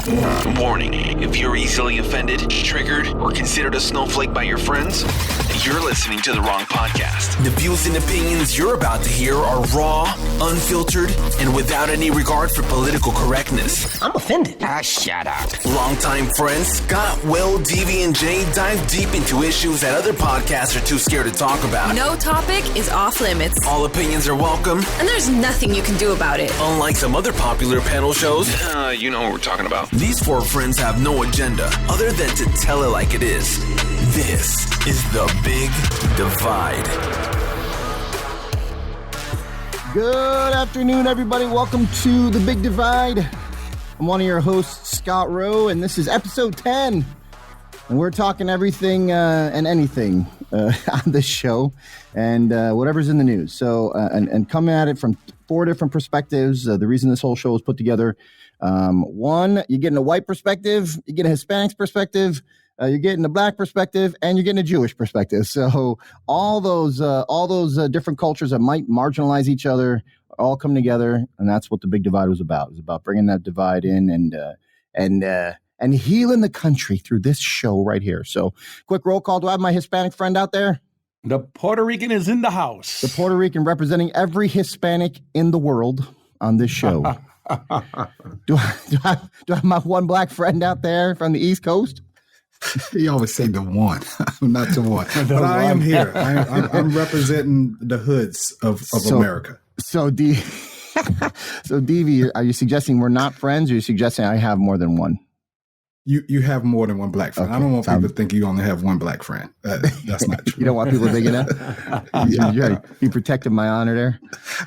Warning, if you're easily offended, triggered, or considered a snowflake by your friends, you're listening to the wrong podcast. The views and opinions you're about to hear are raw, unfiltered, and without any regard for political correctness. I'm offended. Shut up. Longtime friends Scott, Will, Davey, and Jay dive deep into issues that other podcasts are too scared to talk about. No topic is off limits. All opinions are welcome. And there's nothing you can do about it. Unlike some other popular panel shows, you know what we're talking about. These four friends have no agenda other than to tell it like it is. This is The Big Divide. Good afternoon, everybody. Welcome to The Big Divide. I'm one of your hosts, Scott Rowe, and this is episode 10. And we're talking everything and anything on this show and whatever's in the news. So, and coming at it from four different perspectives. The reason this whole show was put together, one, you're getting a white perspective, you get a Hispanic perspective, you're getting a black perspective, and you're getting a Jewish perspective. So all those different cultures that might marginalize each other all come together, and that's what the Big Divide was about. It was about bringing that divide in and healing the country through this show right here. So quick roll call. Do I have my Hispanic friend out there? The Puerto Rican is in the house. The Puerto Rican representing every Hispanic in the world on this show. Do I have my one black friend out there from the East Coast? You always say the one, not the one. But I am here. I'm representing the hoods of America. So, Davey, are you suggesting we're not friends, or are you suggesting I have more than one? You have more than one black friend. Okay. I don't want people to think you only have one black friend. That's not true. You don't want people thinking that? You protecting my honor there?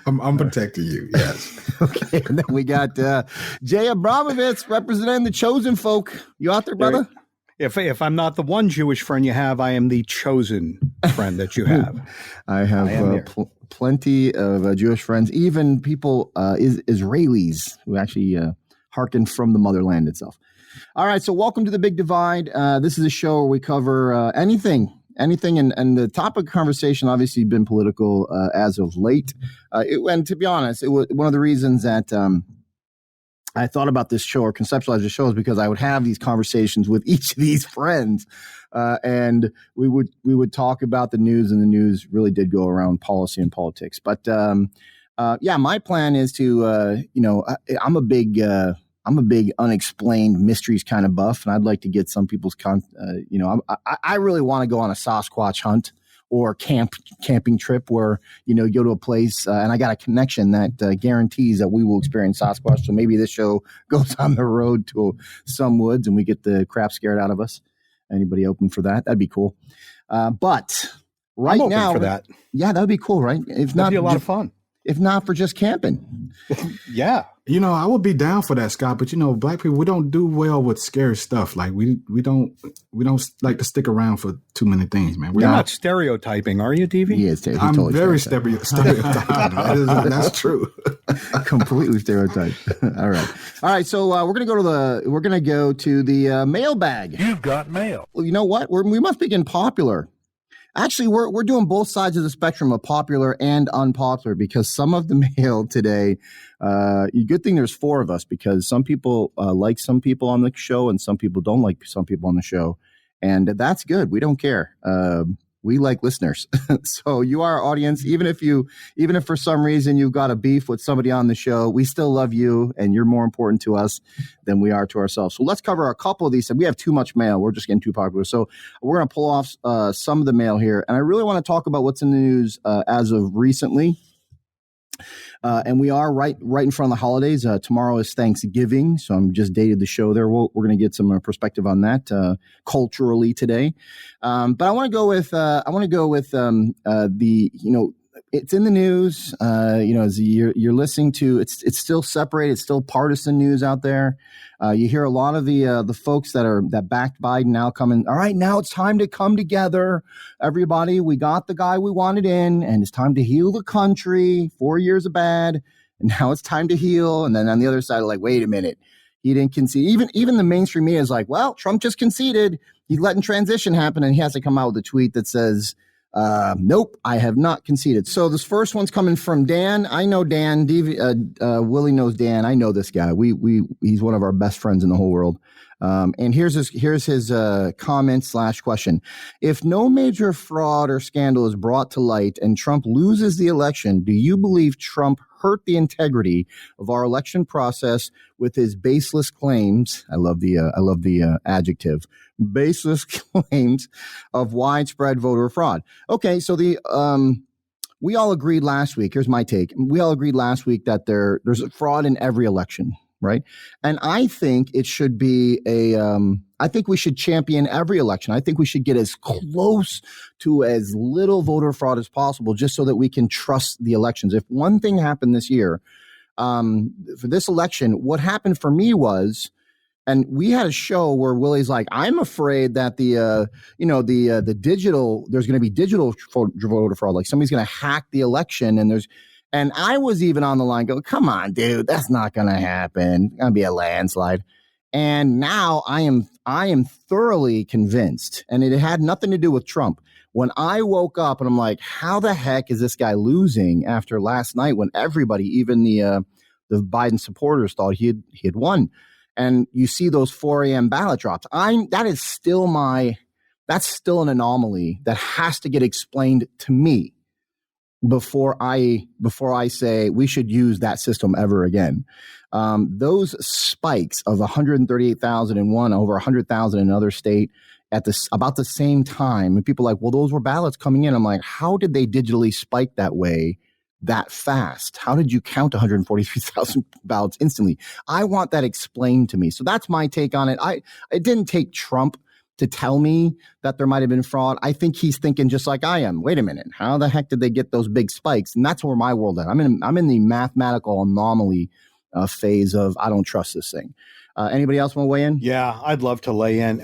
I'm protecting you, yes. Okay, and then we got Jay Abramovitz representing the chosen folk. You out there, brother? If I'm not the one Jewish friend you have, I am the chosen friend that you have. I have plenty of Jewish friends, even people, Israelis who actually hearken from the motherland itself. All right, so welcome to The Big Divide. This is a show where we cover anything, and the topic of conversation obviously been political as of late. And to be honest, it was one of the reasons that I thought about this show or conceptualized the show is because I would have these conversations with each of these friends, and we would talk about the news, and the news really did go around policy and politics. But my plan is to, I'm a big unexplained mysteries kind of buff, and I'd like to get some people's, I really want to go on a Sasquatch hunt or camping trip where, you go to a place and I got a connection that guarantees that we will experience Sasquatch. So maybe this show goes on the road to some woods and we get the crap scared out of us. Anybody open for that? That'd be cool. But right I'm now, open for that. Yeah, that'd be cool, right? That'd be a lot of fun. If not for just camping. Yeah. I would be down for that, Scott. But black people, we don't do well with scary stuff. Like we don't like to stick around for too many things, man. You're not stereotyping, are you, TV? He is. I'm totally very stereotyping. That's true. Completely stereotyped. All right. So we're gonna go to the mailbag. You've got mail. Well, you know what? We must be getting popular. Actually, we're doing both sides of the spectrum of popular and unpopular, because some of the mail today, good thing there's four of us, because some people like some people on the show and some people don't like some people on the show. And that's good. We don't care. We like listeners. So you are our audience. Even if for some reason you've got a beef with somebody on the show, we still love you, and you're more important to us than we are to ourselves. So let's cover a couple of these. We have too much mail. We're just getting too popular. So we're going to pull off some of the mail here. And I really want to talk about what's in the news as of recently. And we are right in front of the holidays. Tomorrow is Thanksgiving, so I'm just dated the show there. We're going to get some perspective on that culturally today. But I want to go with it's in the news. As you're listening to, it's still separated. It's still partisan news out there. You hear a lot of the folks that backed Biden now coming. All right, now it's time to come together. Everybody, we got the guy we wanted in, and it's time to heal the country. 4 years of bad, and now it's time to heal. And then on the other side, like, wait a minute, he didn't concede. Even the mainstream media is like, well, Trump just conceded. He's letting transition happen, and he has to come out with a tweet that says, Nope, I have not conceded. So this first one's coming from Dan. I know Dan. Willie knows Dan. I know this guy. He's one of our best friends in the whole world. And here's his comment / question. If no major fraud or scandal is brought to light and Trump loses the election, do you believe Trump hurt the integrity of our election process with his baseless claims? I love the adjective. Baseless claims of widespread voter fraud. Okay, so we all agreed last week. Here's my take. We all agreed last week that there's fraud in every election, right? And I think it should be I think we should champion every election. I think we should get as close to as little voter fraud as possible, just so that we can trust the elections. If one thing happened this year, for this election, what happened for me was, and we had a show where Willie's like, I'm afraid that the digital, there's going to be digital voter fraud. Like somebody's going to hack the election, and I was even on the line going, come on, dude, that's not going to happen. It's going to be a landslide. And now I am thoroughly convinced, and it had nothing to do with Trump. When I woke up and I'm like, how the heck is this guy losing after last night when everybody, even the Biden supporters, thought he had won? And you see those 4 a.m. ballot drops. That's still an anomaly that has to get explained to me before I say we should use that system ever again. Those spikes of 138,000 in one, over 100,000 in another state at about the same time, and people are like, well, those were ballots coming in. I'm like, how did they digitally spike that way? That fast? How did you count 143,000 ballots instantly? I want that explained to me. So that's my take on it. It didn't take Trump to tell me that there might have been fraud. I think he's thinking just like I am. Wait a minute, how the heck did they get those big spikes? And that's where my world is. I'm in the mathematical anomaly phase of I don't trust this thing. Anybody else want to weigh in? Yeah, I'd love to weigh in.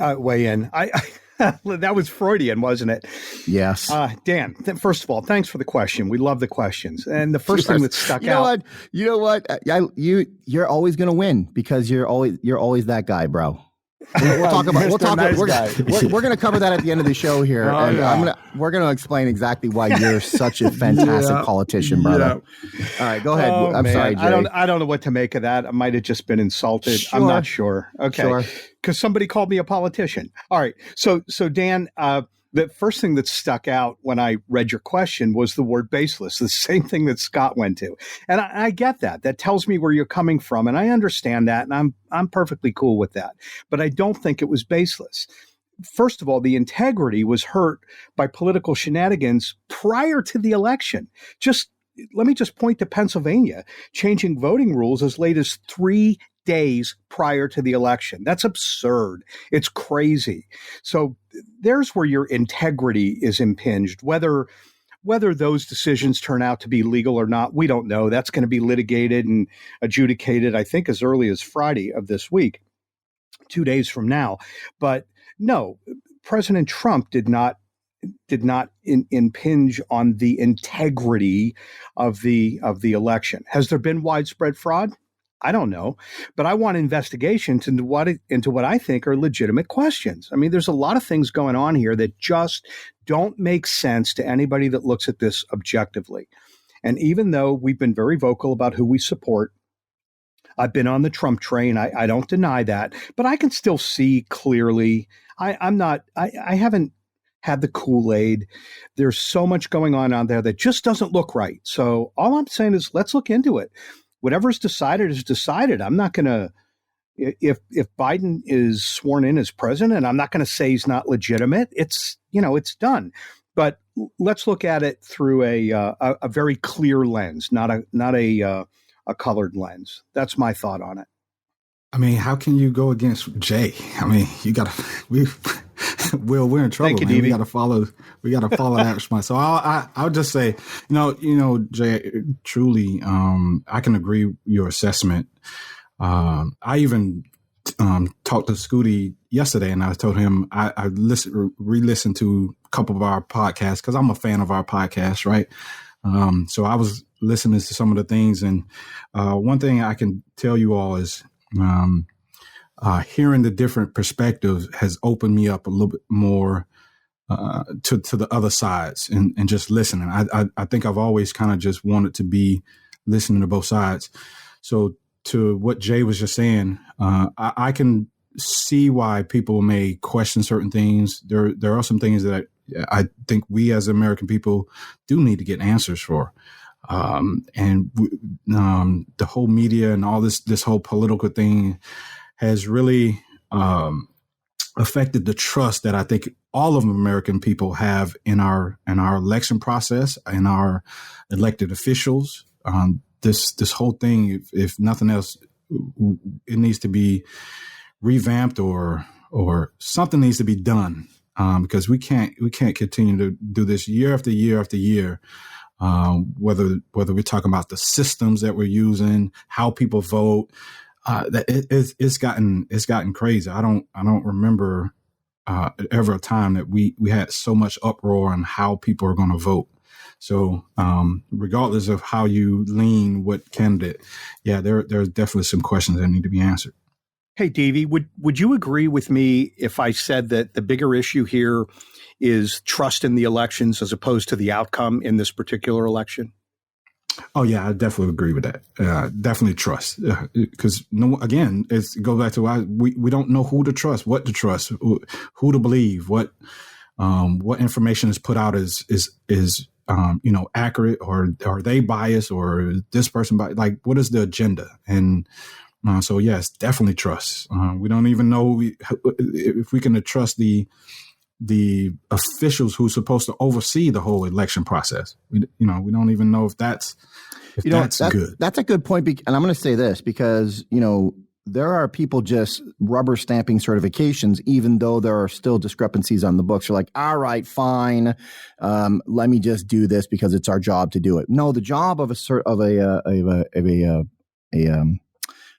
That was Freudian, wasn't it? Yes. Dan, first of all, thanks for the question. We love the questions. And the first thing that stuck out. You know what? You're always going to win because you're always that guy, bro. We're going to cover that at the end of the show here. We're going to explain exactly why you're such a fantastic politician, brother. Yeah. All right, go ahead. I'm sorry, Jay. I don't know what to make of that. I might have just been insulted. Sure. I'm not sure. Okay. Because somebody called me a politician. All right. So Dan, the first thing that stuck out when I read your question was the word baseless, the same thing that Scott went to. And I get that. That tells me where you're coming from. And I understand that. And I'm perfectly cool with that. But I don't think it was baseless. First of all, the integrity was hurt by political shenanigans prior to the election. Let me just point to Pennsylvania, changing voting rules as late as 3 days prior to the election. That's absurd. It's crazy. So there's where your integrity is impinged. Whether those decisions turn out to be legal or not, we don't know. That's going to be litigated and adjudicated, I think, as early as Friday of this week, 2 days from now. But no, President Trump did not impinge on the integrity of the election. Has there been widespread fraud? I don't know, but I want investigations into what I think are legitimate questions. I mean, there's a lot of things going on here that just don't make sense to anybody that looks at this objectively. And even though we've been very vocal about who we support, I've been on the Trump train. I don't deny that, but I can still see clearly. I haven't had the Kool-Aid. There's so much going on there that just doesn't look right. So all I'm saying is let's look into it. Whatever's decided is decided. I'm not going to, if Biden is sworn in as president, I'm not going to say he's not legitimate. It's done. But let's look at it through a very clear lens, not a colored lens. That's my thought on it. I mean, how can you go against Jay? I mean, we're in trouble, you, man. We got to follow that response. So I'll just say, Jay, truly, I can agree with your assessment. I even talked to Scooty yesterday, and I told him I re-listened to a couple of our podcasts because I'm a fan of our podcast, right? So I was listening to some of the things, and one thing I can tell you all is hearing the different perspectives has opened me up a little bit more to the other sides and just listening. I think I've always kind of just wanted to be listening to both sides. So to what Jay was just saying, I can see why people may question certain things. There are some things that I think we as American people do need to get answers for. The whole media and all this whole political thing has really affected the trust that I think all of American people have in our election process, in our elected officials. This whole thing, if nothing else, it needs to be revamped or something needs to be done, because we can't continue to do this year after year after year. Whether we're talking about the systems that we're using, how people vote, that it's gotten crazy. I don't remember ever a time that we had so much uproar on how people are going to vote. So regardless of how you lean, what candidate, there's definitely some questions that need to be answered. Hey, Davey, would you agree with me if I said that the bigger issue here is trust in the elections as opposed to the outcome in this particular election? Oh, yeah, I definitely agree with that. Definitely trust, because again, it goes back to we don't know who to trust, what to trust, who to believe, what information is put out is accurate, or are they biased, or this person biased? Like, what is the agenda? And so, yes, definitely trust. We don't even know if we can trust the officials who's supposed to oversee the whole election process. We don't even know if that's good. That's a good point. And I'm going to say this because, there are people just rubber stamping certifications, even though there are still discrepancies on the books. You're like, all right, fine. Let me just do this because it's our job to do it. No, the job of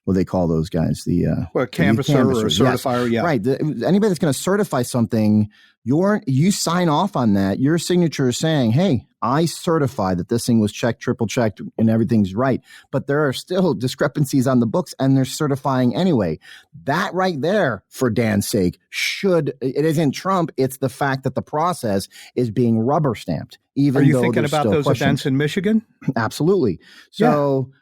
what do they call those guys? Canvasser or certifier. Yes. Yeah. Right. Anybody that's going to certify something, you sign off on that. Your signature is saying, hey, I certify that this thing was checked, triple checked, and everything's right. But there are still discrepancies on the books, and they're certifying anyway. That right there, for Dan's sake, it isn't Trump. It's the fact that the process is being rubber stamped. Are you thinking about those events in Michigan? Absolutely. So. Yeah.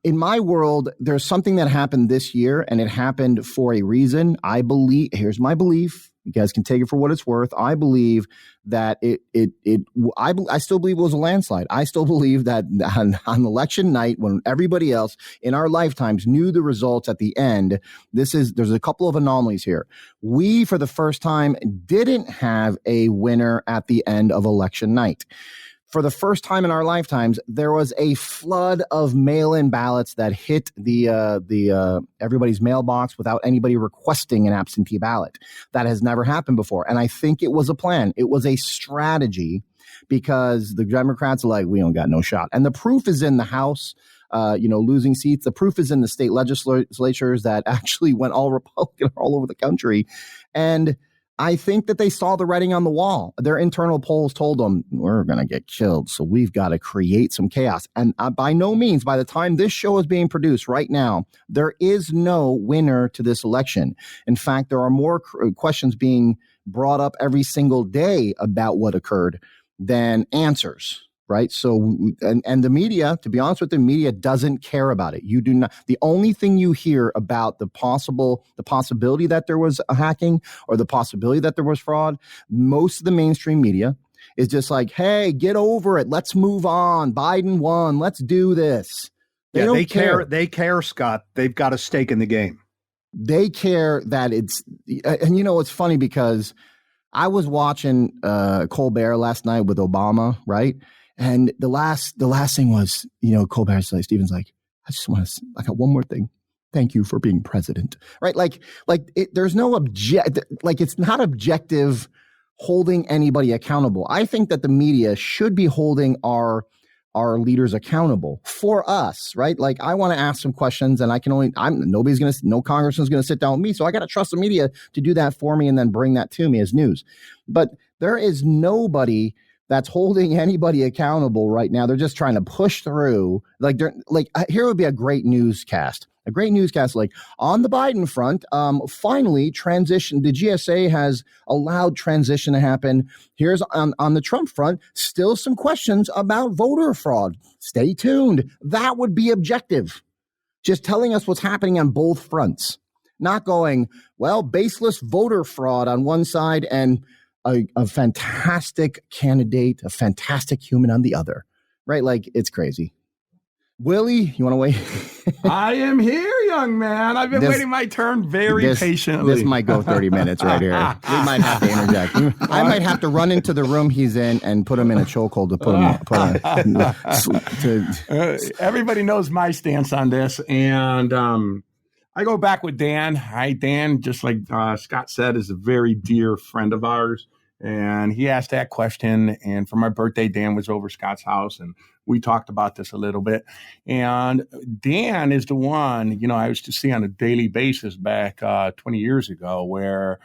In my world, there's something that happened this year, and it happened for a reason. I believe, here's my belief. You guys can take it for what it's worth. I believe that I still believe it was a landslide. I still believe that on election night, when everybody else in our lifetimes knew the results at the end, there's a couple of anomalies here. We, for the first time, didn't have a winner at the end of election night. For the first time in our lifetimes, there was a flood of mail-in ballots that hit the everybody's mailbox without anybody requesting an absentee ballot. That has never happened before. And I think it was a plan. It was a strategy, because the Democrats are like, we don't got no shot. And the proof is in the House, losing seats. The proof is in the state legislatures that actually went all Republican all over the country. And I think that they saw the writing on the wall. Their internal polls told them, we're going to get killed, so we've got to create some chaos. And by no means, by the time this show is being produced right now, there is no winner to this election. In fact, there are more questions being brought up every single day about what occurred than answers. Right. So and the media, to be honest with the media, doesn't care about it. You do not. The only thing you hear about the possibility that there was a hacking or the possibility that there was fraud, most of the mainstream media is just like, hey, get over it. Let's move on. Biden won. Let's do this. They care. They care, Scott. They've got a stake in the game. They care that it's, and it's funny because I was watching Colbert last night with Obama, right? And the last thing was, Colbert's like, Stephen's like, I just want to, I got one more thing. Thank you for being president. Right. There's no it's not objective holding anybody accountable. I think that the media should be holding our leaders accountable for us. Right. Like, I want to ask some questions, and no congressman's going to sit down with me. So I got to trust the media to do that for me and then bring that to me as news. But there is nobody that's holding anybody accountable right now. They're just trying to push through. Here would be a great newscast A great newscast. Like on the Biden front, finally transition. The GSA has allowed transition to happen. Here's on the Trump front, still some questions about voter fraud. Stay tuned. That would be objective. Just telling us what's happening on both fronts. Not going, well, baseless voter fraud on one side and a fantastic candidate, a fantastic human on the other. Right? Like, it's crazy. Willie, you want to wait? I am here, young man. I've been waiting my turn very patiently. This might go 30 minutes right here. We might have to interject. I might have to run into the room he's in and put him in a chokehold to put him. Everybody knows my stance on this, and I go back with Dan. Hi, Dan, just like Scott said, is a very dear friend of ours. And he asked that question. And for my birthday, Dan was over Scott's house, and we talked about this a little bit. And Dan is the one, I used to see on a daily basis back 20 years ago, where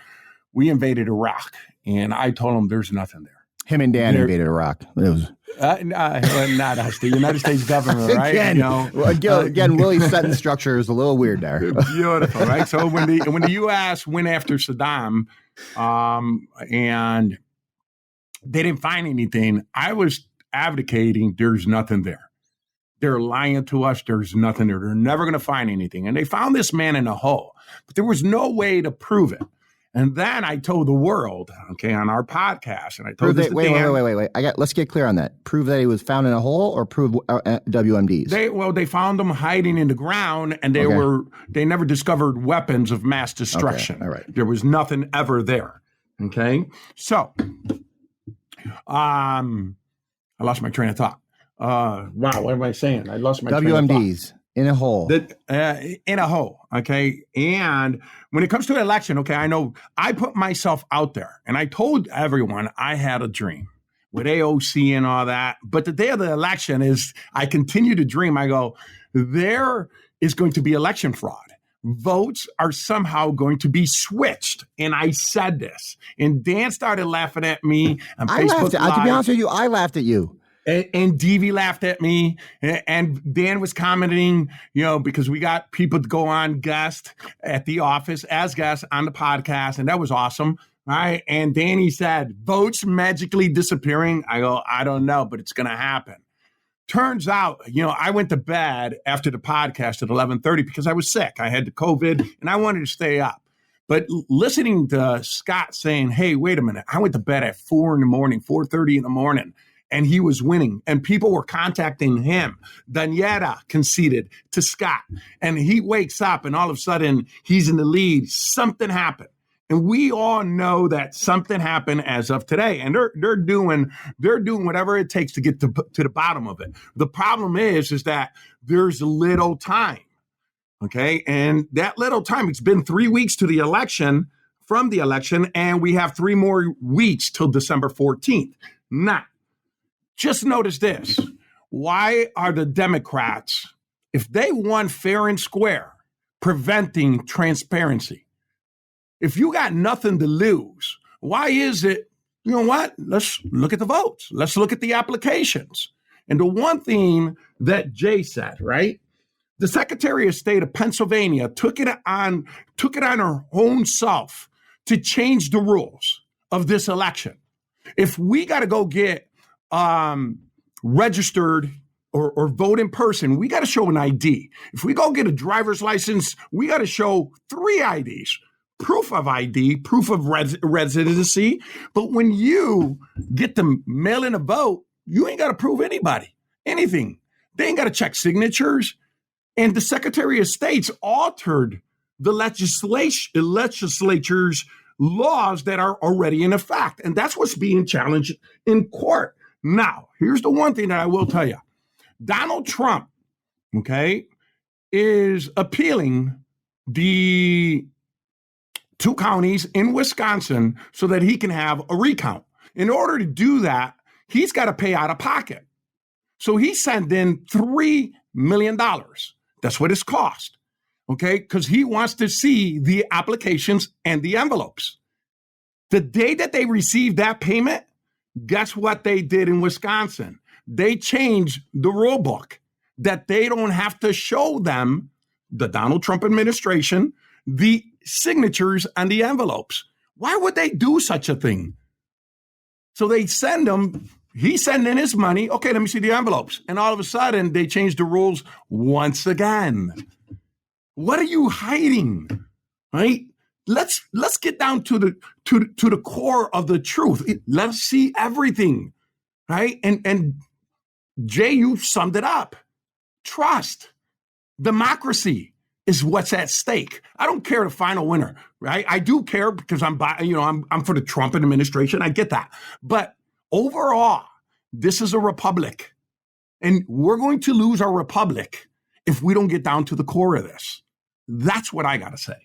we invaded Iraq. And I told him there's nothing there. Him and Dan invaded Iraq. It was not us, the United States government, right? Again, Willie's setting structure is a little weird there. Beautiful, right? So when the U.S. went after Saddam, and they didn't find anything, I was advocating there's nothing there. They're lying to us. There's nothing there. They're never going to find anything. And they found this man in a hole, but there was no way to prove it. And then I told the world, on our podcast, and I told wait. Let's get clear on that. Prove that he was found in a hole, or prove WMDs? They found him hiding in the ground, and they never discovered weapons of mass destruction. Okay. All right. There was nothing ever there. Okay. So, I lost my train of thought. Wow. What am I saying? I lost my train of thought. WMDs. In a hole. In a hole, okay? And when it comes to an election, I know I put myself out there, and I told everyone I had a dream with AOC and all that. But the day of the election I continue to dream. I go, there is going to be election fraud. Votes are somehow going to be switched. And I said this. And Dan started laughing at me on Facebook Live. To be honest with you, I laughed at you. And Devi laughed at me, and Dan was commenting, because we got people to go on guest at the office as guests on the podcast, and that was awesome. Right? And Danny said, votes magically disappearing. I go, I don't know, but it's going to happen. Turns out, I went to bed after the podcast at 11:30 because I was sick. I had the COVID, and I wanted to stay up. But listening to Scott saying, hey, wait a minute, I went to bed at 4:30 in the morning. And he was winning, and people were contacting him. Daniela conceded to Scott, and he wakes up, and all of a sudden he's in the lead. Something happened, and we all know that something happened as of today. And they're doing whatever it takes to get to the bottom of it. The problem is that there's little time, and that little time. It's been 3 weeks to the election, from the election, and we have 3 more weeks till December 14th. Now, just notice this. Why are the Democrats, if they won fair and square, preventing transparency? If you got nothing to lose, why is it, let's look at the votes. Let's look at the applications. And the one thing that Jay said, right? The Secretary of State of Pennsylvania took it on her own self to change the rules of this election. If we got to go get registered or vote in person, we got to show an ID. If we go get a driver's license, we got to show 3 IDs, proof of ID, proof of residency. But when you get to mail in a vote, you ain't got to prove anything. They ain't got to check signatures. And the Secretary of State's altered the legislature's laws that are already in effect. And that's what's being challenged in court. Now, here's the one thing that I will tell you. Donald Trump, is appealing the 2 counties in Wisconsin so that he can have a recount. In order to do that, he's got to pay out of pocket. So he sent in $3 million. That's what it's cost, because he wants to see the applications and the envelopes. The day that they received that payment, guess what they did in Wisconsin? They changed the rule book that they don't have to show them the Donald Trump administration, the signatures on the envelopes. Why would they do such a thing? So they send him, he's sending his money. Okay, let me see the envelopes. And all of a sudden, they change the rules once again. What are you hiding? Right? Let's get down to the core of the truth. Let's see everything. Right? And Jay, you summed it up. Trust. Democracy is what's at stake. I don't care the final winner, right? I do care because I'm for the Trump administration. I get that. But overall, this is a republic. And we're going to lose our republic if we don't get down to the core of this. That's what I got to say.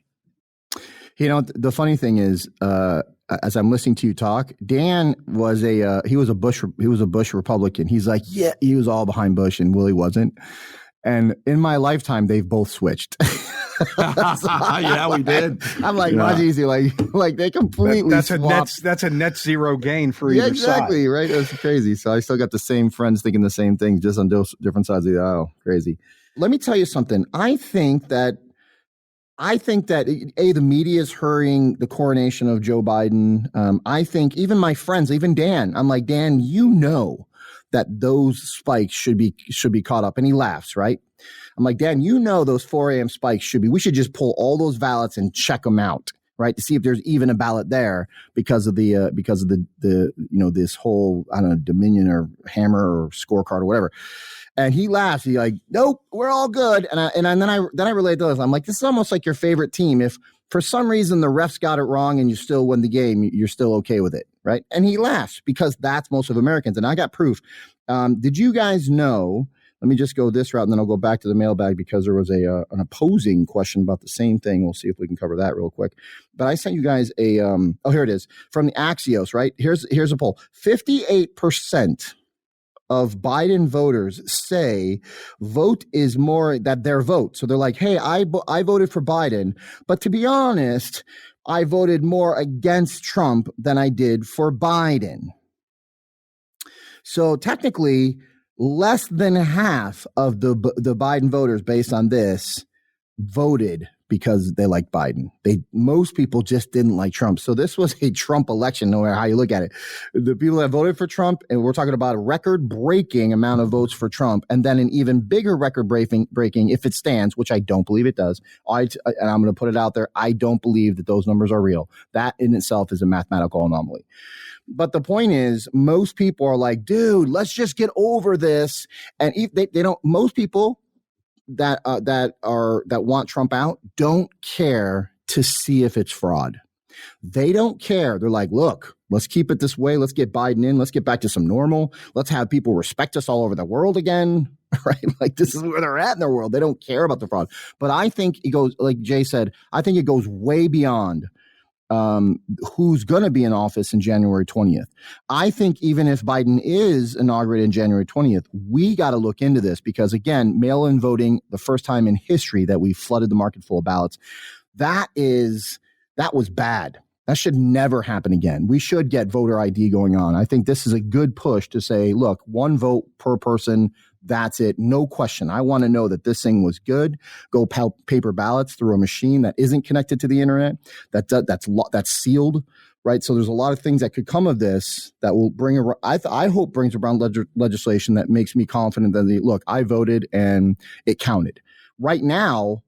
You know, the funny thing is, as I'm listening to you talk, Dan was he was a Bush Republican. He's like, yeah, he was all behind Bush, and Willie wasn't. And in my lifetime, they've both switched. Yeah, we did. I'm like, much easier. Like they completely that's a net zero gain for either exactly, side. Right? That's crazy. So I still got the same friends thinking the same thing, just on different sides of the aisle. Crazy. Let me tell you something. I think that the media is hurrying the coronation of Joe Biden. I think even my friends, even Dan, I'm like, Dan, you know that those spikes should be caught up. And he laughs, right? I'm like, Dan, you know those 4 a.m. spikes we should just pull all those ballots and check them out, right? To see if there's even a ballot there because of the this whole, I don't know, Dominion or Hammer or scorecard or whatever. And he laughs. He's like, nope, we're all good. And then I relate to this. I'm like, this is almost like your favorite team. If for some reason the refs got it wrong and you still win the game, you're still okay with it, right? And he laughs because that's most of Americans. And I got proof. Did you guys know? Let me just go this route, and then I'll go back to the mailbag because there was an opposing question about the same thing. We'll see if we can cover that real quick. But I sent you guys here it is from the Axios, right? Here's a poll. 58% of Biden voters say vote is more that their vote. So they're like, hey, I voted for Biden, but to be honest, I voted more against Trump than I did for Biden. So technically, less than half of the Biden voters, based on this, voted because they like Biden. Most people just didn't like Trump. So this was a Trump election, no matter how you look at it. The people that voted for Trump, and we're talking about a record-breaking amount of votes for Trump, and then an even bigger record-breaking, if it stands, which I don't believe it does. And I'm going to put it out there. I don't believe that those numbers are real. That in itself is a mathematical anomaly. But the point is, most people are like, dude, let's just get over this. And if they don't, most people that want Trump out don't care to see if it's fraud. They don't care. They're like, look, let's keep it this way. Let's get Biden in. Let's get back to some normal. Let's have people respect us all over the world again. Right? Like this is where they're at in their world. They don't care about the fraud. But I think it goes, like Jay said, I think it goes way beyond who's going to be in office in January 20th. I think even if Biden is inaugurated in January 20th, we got to look into this because, again, mail-in voting, the first time in history that we flooded the market full of ballots, that was bad. That should never happen again. We should get voter ID going on. I think this is a good push to say, look, one vote per person. That's it. No question. I want to know that this thing was good. Go paper ballots through a machine that isn't connected to the internet. That's sealed, right? So there's a lot of things that could come of this that will bring around. I hope brings around legislation that makes me confident that look, I voted and it counted. Right now,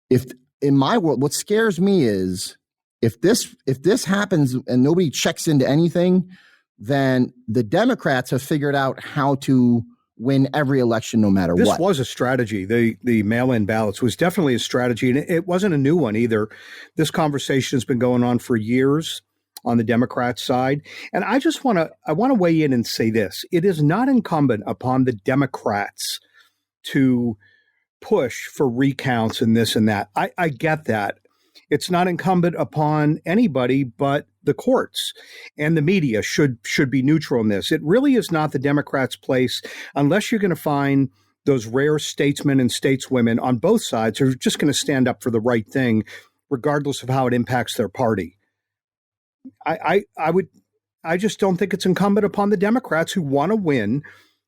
if in my world, what scares me is if this happens and nobody checks into anything, then the Democrats have figured out how to win every election no matter what. This was a strategy. The mail-in ballots was definitely a strategy, and it wasn't a new one either. This conversation has been going on for years on the Democrat side. And I want to weigh in and say this. It is not incumbent upon the Democrats to push for recounts and this and that. I get that. It's not incumbent upon anybody but the courts, and the media should be neutral in this. It really is not the Democrats' place unless you're going to find those rare statesmen and stateswomen on both sides who are just going to stand up for the right thing, regardless of how it impacts their party. I just don't think it's incumbent upon the Democrats who want to win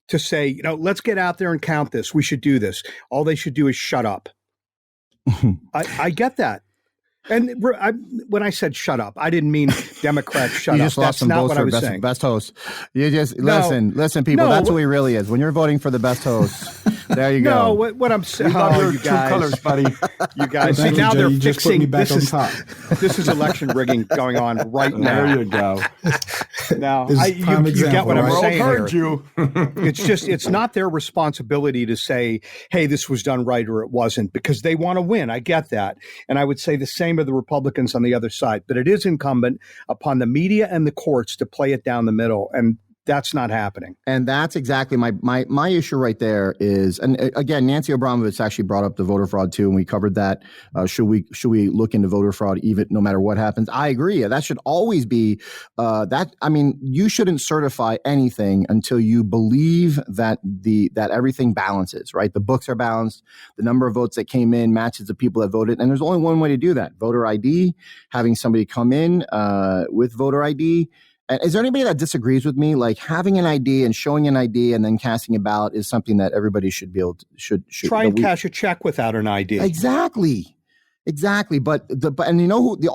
to say, let's get out there and count this. We should do this. All they should do is shut up. I get that. And when I said shut up, I didn't mean Democrats shut you up. Just lost That's not what I was best, saying. Best host. You just listen, people. That's who he really is. When you're voting for the best host, there you go. No, what I'm saying, you guys, colors, buddy. You guys, see, now they're fixing. This is election rigging going on right now. There you go. Now you get what I'm saying heard here. It's not their responsibility to say, hey, this was done right or it wasn't, because they want to win. I get that, and I would say the same of the Republicans on the other side. But it is incumbent upon the media and the courts to play it down the middle, and that's not happening. And that's exactly my issue right there is, and again, Nancy Abramovich actually brought up the voter fraud too, and we covered that. Should we look into voter fraud even no matter what happens? I agree. That should always be that. I mean, you shouldn't certify anything until you believe that that everything balances, right? The books are balanced. The number of votes that came in matches the people that voted, and there's only one way to do that: voter ID. Having somebody come in with voter ID. Is there anybody that disagrees with me? Like having an ID and showing an ID and then casting a ballot is something that everybody should be able to should try and cash a check without an ID. Exactly. But and you know who the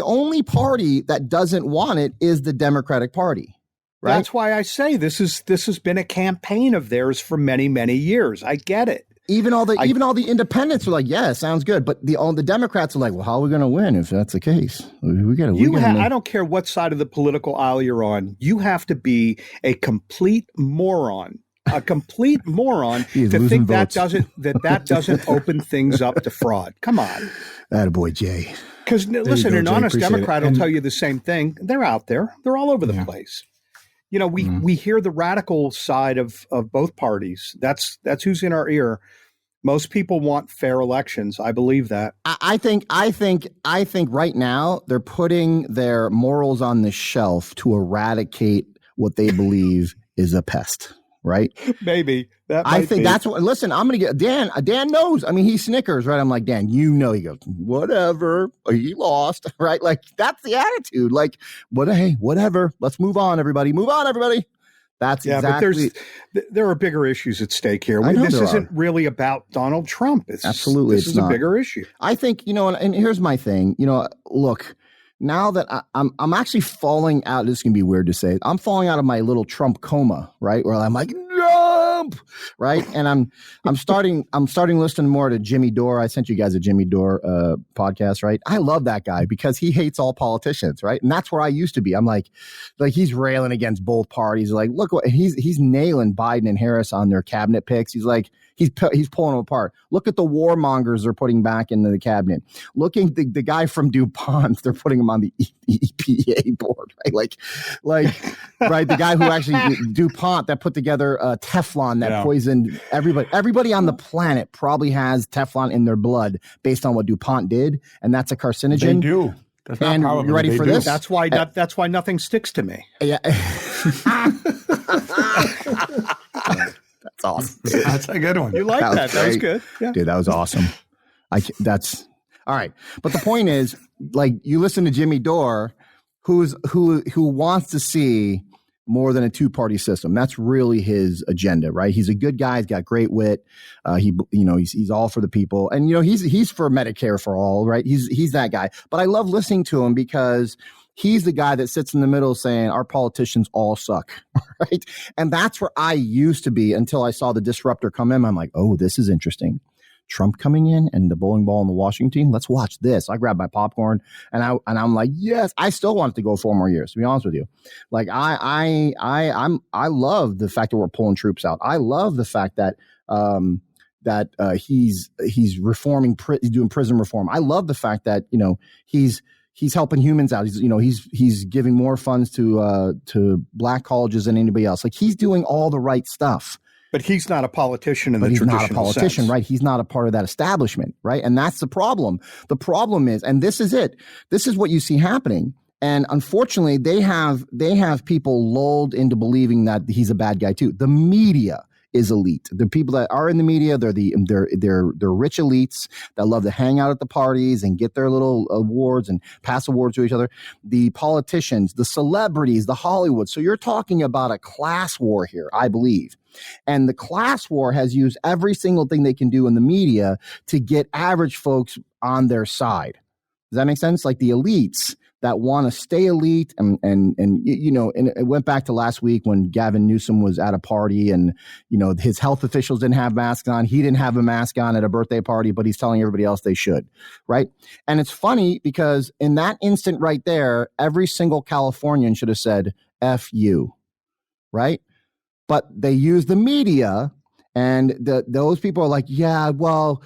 only party that doesn't want it is the Democratic Party. Right? That's why I say this has been a campaign of theirs for many, many years. I get it. Even all the independents are like, yeah, sounds good. But the Democrats are like, well, how are we going to win if that's the case? I don't care what side of the political aisle you're on. You have to be a complete moron to think that doesn't open things up to fraud. Come on. Attaboy, Jay. Because listen, an honest Democrat will tell you the same thing. They're out there. They're all over the place. We hear the radical side of both parties. That's who's in our ear. Most people want fair elections. I believe that. I think right now they're putting their morals on the shelf to eradicate what they believe is a pest. Right? Maybe. That's what. Listen, I'm gonna get Dan. Dan knows. I mean, he snickers, right? I'm like, Dan, he goes, whatever. He lost, right? Like that's the attitude. Like, whatever. Let's move on, everybody. Move on, everybody. That's exactly. But there are bigger issues at stake here. This isn't really about Donald Trump. Absolutely, this is a bigger issue. I think and here's my thing. Look. Now that I'm actually falling out, this is gonna be weird to say. I'm falling out of my little Trump coma, right? Where I'm like, Trump, right? And I'm starting listening more to Jimmy Dore. I sent you guys a Jimmy Dore podcast, right? I love that guy because he hates all politicians, right? And that's where I used to be. I'm like he's railing against both parties. Like, look what he's nailing Biden and Harris on their cabinet picks. He's like. He's pulling them apart. Look at the warmongers they're putting back into the cabinet. Looking the guy from DuPont, they're putting him on the EPA board, right? Like, right? The guy who actually DuPont that put together Teflon that poisoned everybody. Everybody on the planet probably has Teflon in their blood based on what DuPont did, and that's a carcinogen. They do. That's not you ready for this? That's why nothing sticks to me. Yeah. That's awesome. That's a good one. You like that? That was good. Yeah. Dude, that was awesome. That's all right. But the point is, like, you listen to Jimmy Dore, who wants to see more than a two-party system. That's really his agenda, right? He's a good guy. He's got great wit. He's all for the people, and he's for Medicare for all, right? He's that guy. But I love listening to him because he's the guy that sits in the middle saying our politicians all suck, right? And that's where I used to be until I saw the disruptor come in. I'm like, oh, this is interesting. Trump coming in and the bowling ball in the Washington. Let's watch this. I grabbed my popcorn and I'm like, yes, I still want it to go 4 more years, to be honest with you. Like I love the fact that we're pulling troops out. I love the fact that he's reforming, he's doing prison reform. I love the fact that, he's helping humans out. He's giving more funds to black colleges than anybody else. Like he's doing all the right stuff. But he's not a politician in the traditional sense. He's not a politician, right? He's not a part of that establishment, right? And that's the problem. The problem is, and this is it. This is what you see happening. And unfortunately, they have people lulled into believing that he's a bad guy too. The media is elite. The people that are in the media, they're rich elites that love to hang out at the parties and get their little awards and pass awards to each other. The politicians, the celebrities, the Hollywood. So you're talking about a class war here, I believe. And the class war has used every single thing they can do in the media to get average folks on their side. Does that make sense? Like the elites that want to stay elite and it went back to last week when Gavin Newsom was at a party and, his health officials didn't have masks on. He didn't have a mask on at a birthday party, but he's telling everybody else they should. Right. And it's funny because in that instant right there, every single Californian should have said, F you. Right. But they use the media and those people are like, yeah, well,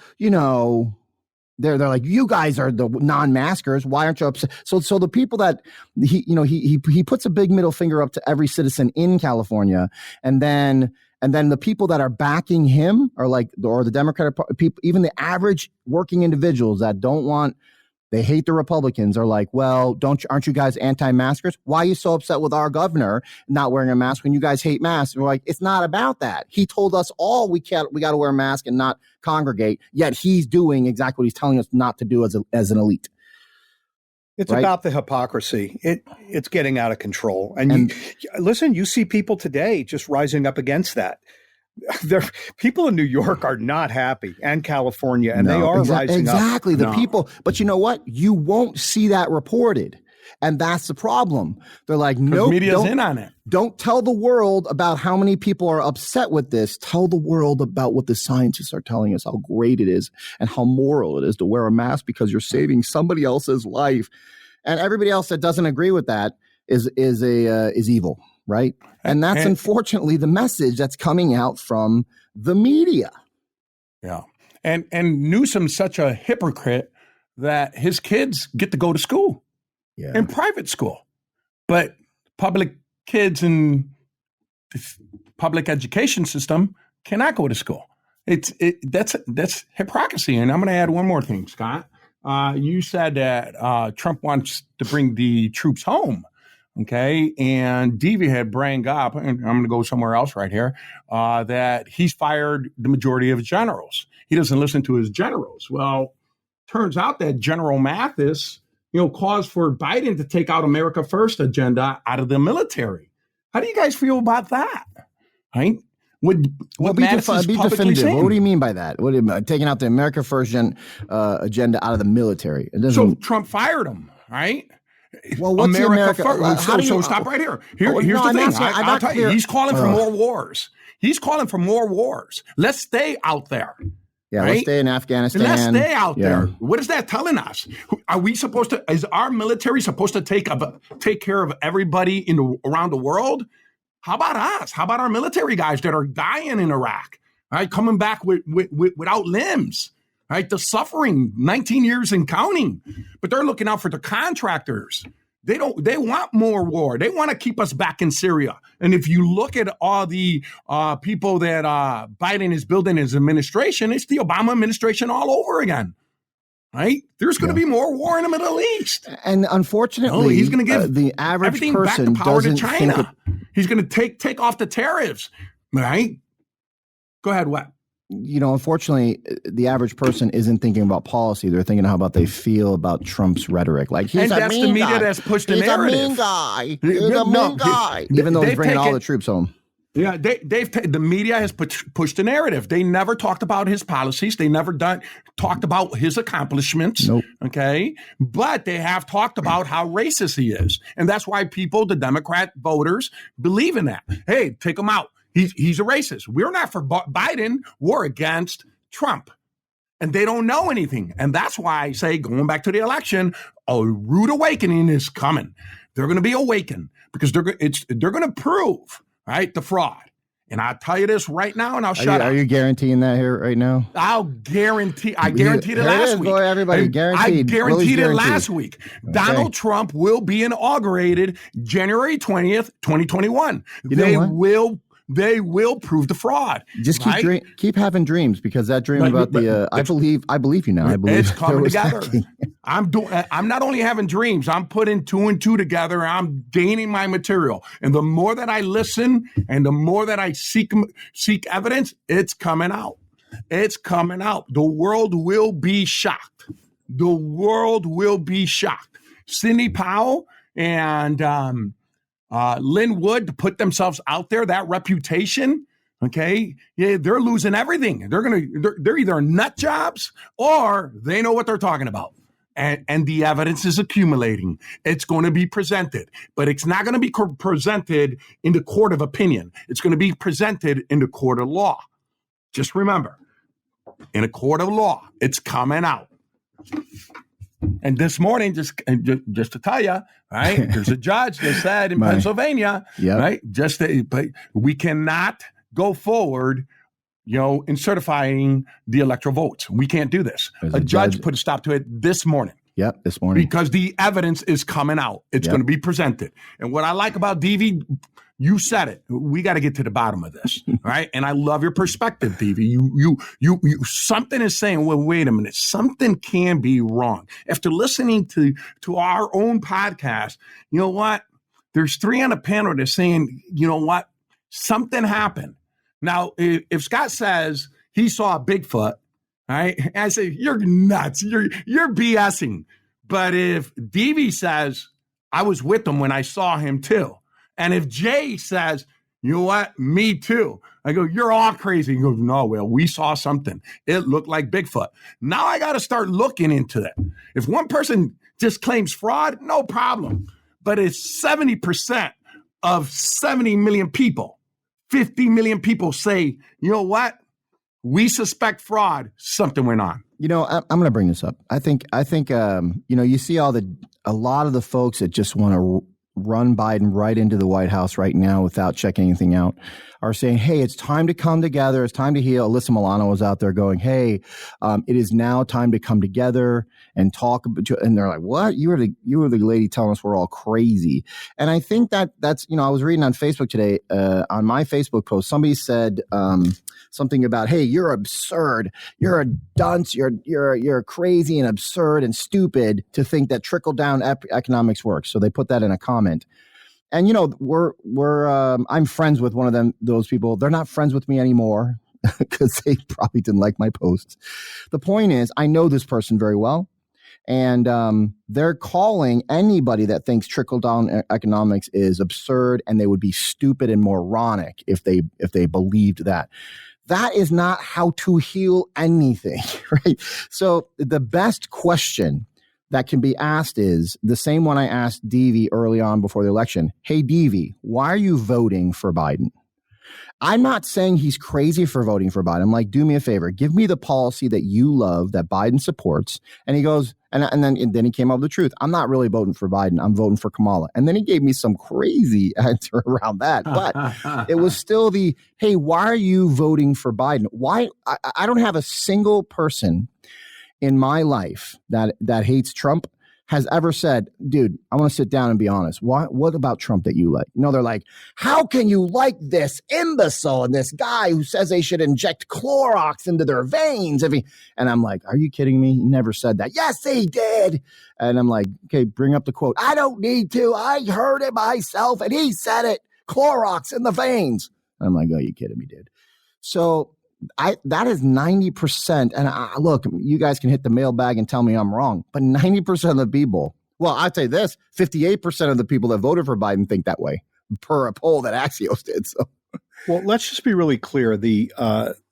They're like, you guys are the non-maskers. Why aren't you upset? So the people that he puts a big middle finger up to every citizen in California, and then the people that are backing him are like, or the Democratic people, even the average working individuals that they hate the Republicans are like, well, aren't you guys anti-maskers? Why are you so upset with our governor not wearing a mask when you guys hate masks? And we're like, it's not about that. He told us all we got to wear a mask and not congregate, yet he's doing exactly what he's telling us not to do as an elite. It's about the hypocrisy. It's getting out of control. And listen, you see people today just rising up against that. People in New York are not happy, and California, and they are rising up. Exactly. The people. But you know what? You won't see that reported. And that's the problem. They're like, no, media's in on it. Don't tell the world about how many people are upset with this. Tell the world about what the scientists are telling us, how great it is and how moral it is to wear a mask because you're saving somebody else's life. And everybody else that doesn't agree with that is evil, right? And that's unfortunately the message that's coming out from the media. Yeah. And Newsom's such a hypocrite that his kids get to go to school. Yeah. In private school, but public kids in the public education system cannot go to school. That's hypocrisy. And I'm going to add one more thing, Scott. You said that Trump wants to bring the troops home. Okay. And Devi had brought up, and I'm going to go somewhere else right here, that he's fired the majority of his generals. He doesn't listen to his generals. Well, turns out that General Mathis, cause for Biden to take out America First agenda out of the military. How do you guys feel about that? Right? What Mattis is publicly saying. What do you mean by that? Taking out the America First agenda out of the military? So Trump fired him, right? Well, what's America First? So stop right here. Here's the thing. I'll tell you. He's calling for more wars. He's calling for more wars. Let's stay out there. Yeah, right? Let's stay in Afghanistan. Let's stay out there. What is that telling us? Are we supposed to? Is our military supposed to take care of everybody around the world? How about us? How about our military guys that are dying in Iraq? Right, coming back without limbs. Right, the suffering, 19 years and counting. But they're looking out for the contractors. They want more war. They want to keep us back in Syria. And if you look at all the people that Biden is building his administration, it's the Obama administration all over again. Right? There's going to be more war in the Middle East. And unfortunately, he's going to give the average everything person back the power to doesn't China. He's going to take off the tariffs. Right? Go ahead, what? Unfortunately, the average person isn't thinking about policy. They're thinking how about they feel about Trump's rhetoric. Like, he's and a that's mean the media guy. that's pushed the narrative. He's a mean guy. He's a mean guy. Even though he's bringing all the troops home. Yeah, the media has pushed the narrative. They never talked about his policies. They never talked about his accomplishments. Nope. Okay, but they have talked about how racist he is, and that's why people, the Democrat voters, believe in that. Hey, take him out. He's a racist. We're not for Biden. We're against Trump. And they don't know anything. And that's why I say, going back to the election, a rude awakening is coming. They're going to be awakened because they're going to prove, right, the fraud. And I'll tell you this right now, and I'll shut up. Are you guaranteeing that here right now? I guaranteed it last week. Boy, everybody, guaranteed. I guaranteed it last week. Okay. Donald Trump will be inaugurated January 20th, 2021. they will prove the fraud. Just keep having dreams, because that dream about I believe you now. I believe it's coming together. I'm not only having dreams, I'm putting 2 and 2 together. I'm gaining my material. And the more that I listen and the more that I seek evidence, it's coming out. It's coming out. The world will be shocked. The world will be shocked. Sidney Powell and Lynn Wood put themselves out there, that reputation, okay? Yeah, they're losing everything. They're either nut jobs or they know what they're talking about. And the evidence is accumulating. It's going to be presented, but it's not going to be presented in the court of opinion. It's going to be presented in the court of law. Just remember, in a court of law, it's coming out. And this morning, just to tell you, right, there's a judge that said in Pennsylvania, right, but we cannot go forward, in certifying the electoral votes. We can't do this. A judge put a stop to it this morning. Yep, this morning. Because the evidence is coming out. It's going to be presented. And what I like about DV, you said it. We got to get to the bottom of this, right? And I love your perspective, DV. You something is saying, well, wait a minute, something can be wrong. After listening to our own podcast, you know what? There's 3 on the panel that's saying, you know what? Something happened. Now, if Scott says he saw a Bigfoot, right? And I say, you're nuts. You're BSing. But if DV says, I was with him when I saw him too. And if Jay says, you know what? Me too. I go, you're all crazy. He goes, no, well, we saw something. It looked like Bigfoot. Now I got to start looking into that. If one person just claims fraud, no problem. But it's 70% of 70 million people. 50 million people say, you know what? We suspect fraud. Something went on. I'm going to bring this up. I think, you see a lot of the folks that just want to run Biden right into the White House right now without checking anything out are saying, hey, it's time to come together. It's time to heal. Alyssa Milano was out there going, hey, it is now time to come together and talk. And they're like, what? You were the lady telling us we're all crazy. And I think that's, I was reading on Facebook today, on my Facebook post, somebody said something about, hey, you're absurd. You're a dunce. You're crazy and absurd and stupid to think that trickle down economics works. So they put that in a comment. And, I'm friends with one of those people. They're not friends with me anymore because they probably didn't like my posts. The point is, I know this person very well. And they're calling anybody that thinks trickle down economics is absurd, and they would be stupid and moronic if they believed that. That is not how to heal anything, right? So the best question that can be asked is the same one I asked DV early on before the election. Hey, DV, why are you voting for Biden? I'm not saying he's crazy for voting for Biden. I'm like, do me a favor. Give me the policy that you love, that Biden supports. And he goes, and then he came up with the truth. I'm not really voting for Biden. I'm voting for Kamala. And then he gave me some crazy answer around that. But it was still hey, why are you voting for Biden? Why? I don't have a single person in my life that hates Trump has ever said, dude, I want to sit down and be honest. What about Trump that you like? No, they're like, how can you like this imbecile and this guy who says they should inject Clorox into their veins? And I'm like, are you kidding me? He never said that. Yes, he did. And I'm like, okay, bring up the quote. I don't need to. I heard it myself and he said it. Clorox in the veins. And I'm like, oh, you kidding me, dude? So that is 90%. And look, you guys can hit the mailbag and tell me I'm wrong, but 90% of the people, well, I'll tell you this, 58% of the people that voted for Biden think that way per a poll that Axios did. So, well, let's just be really clear. The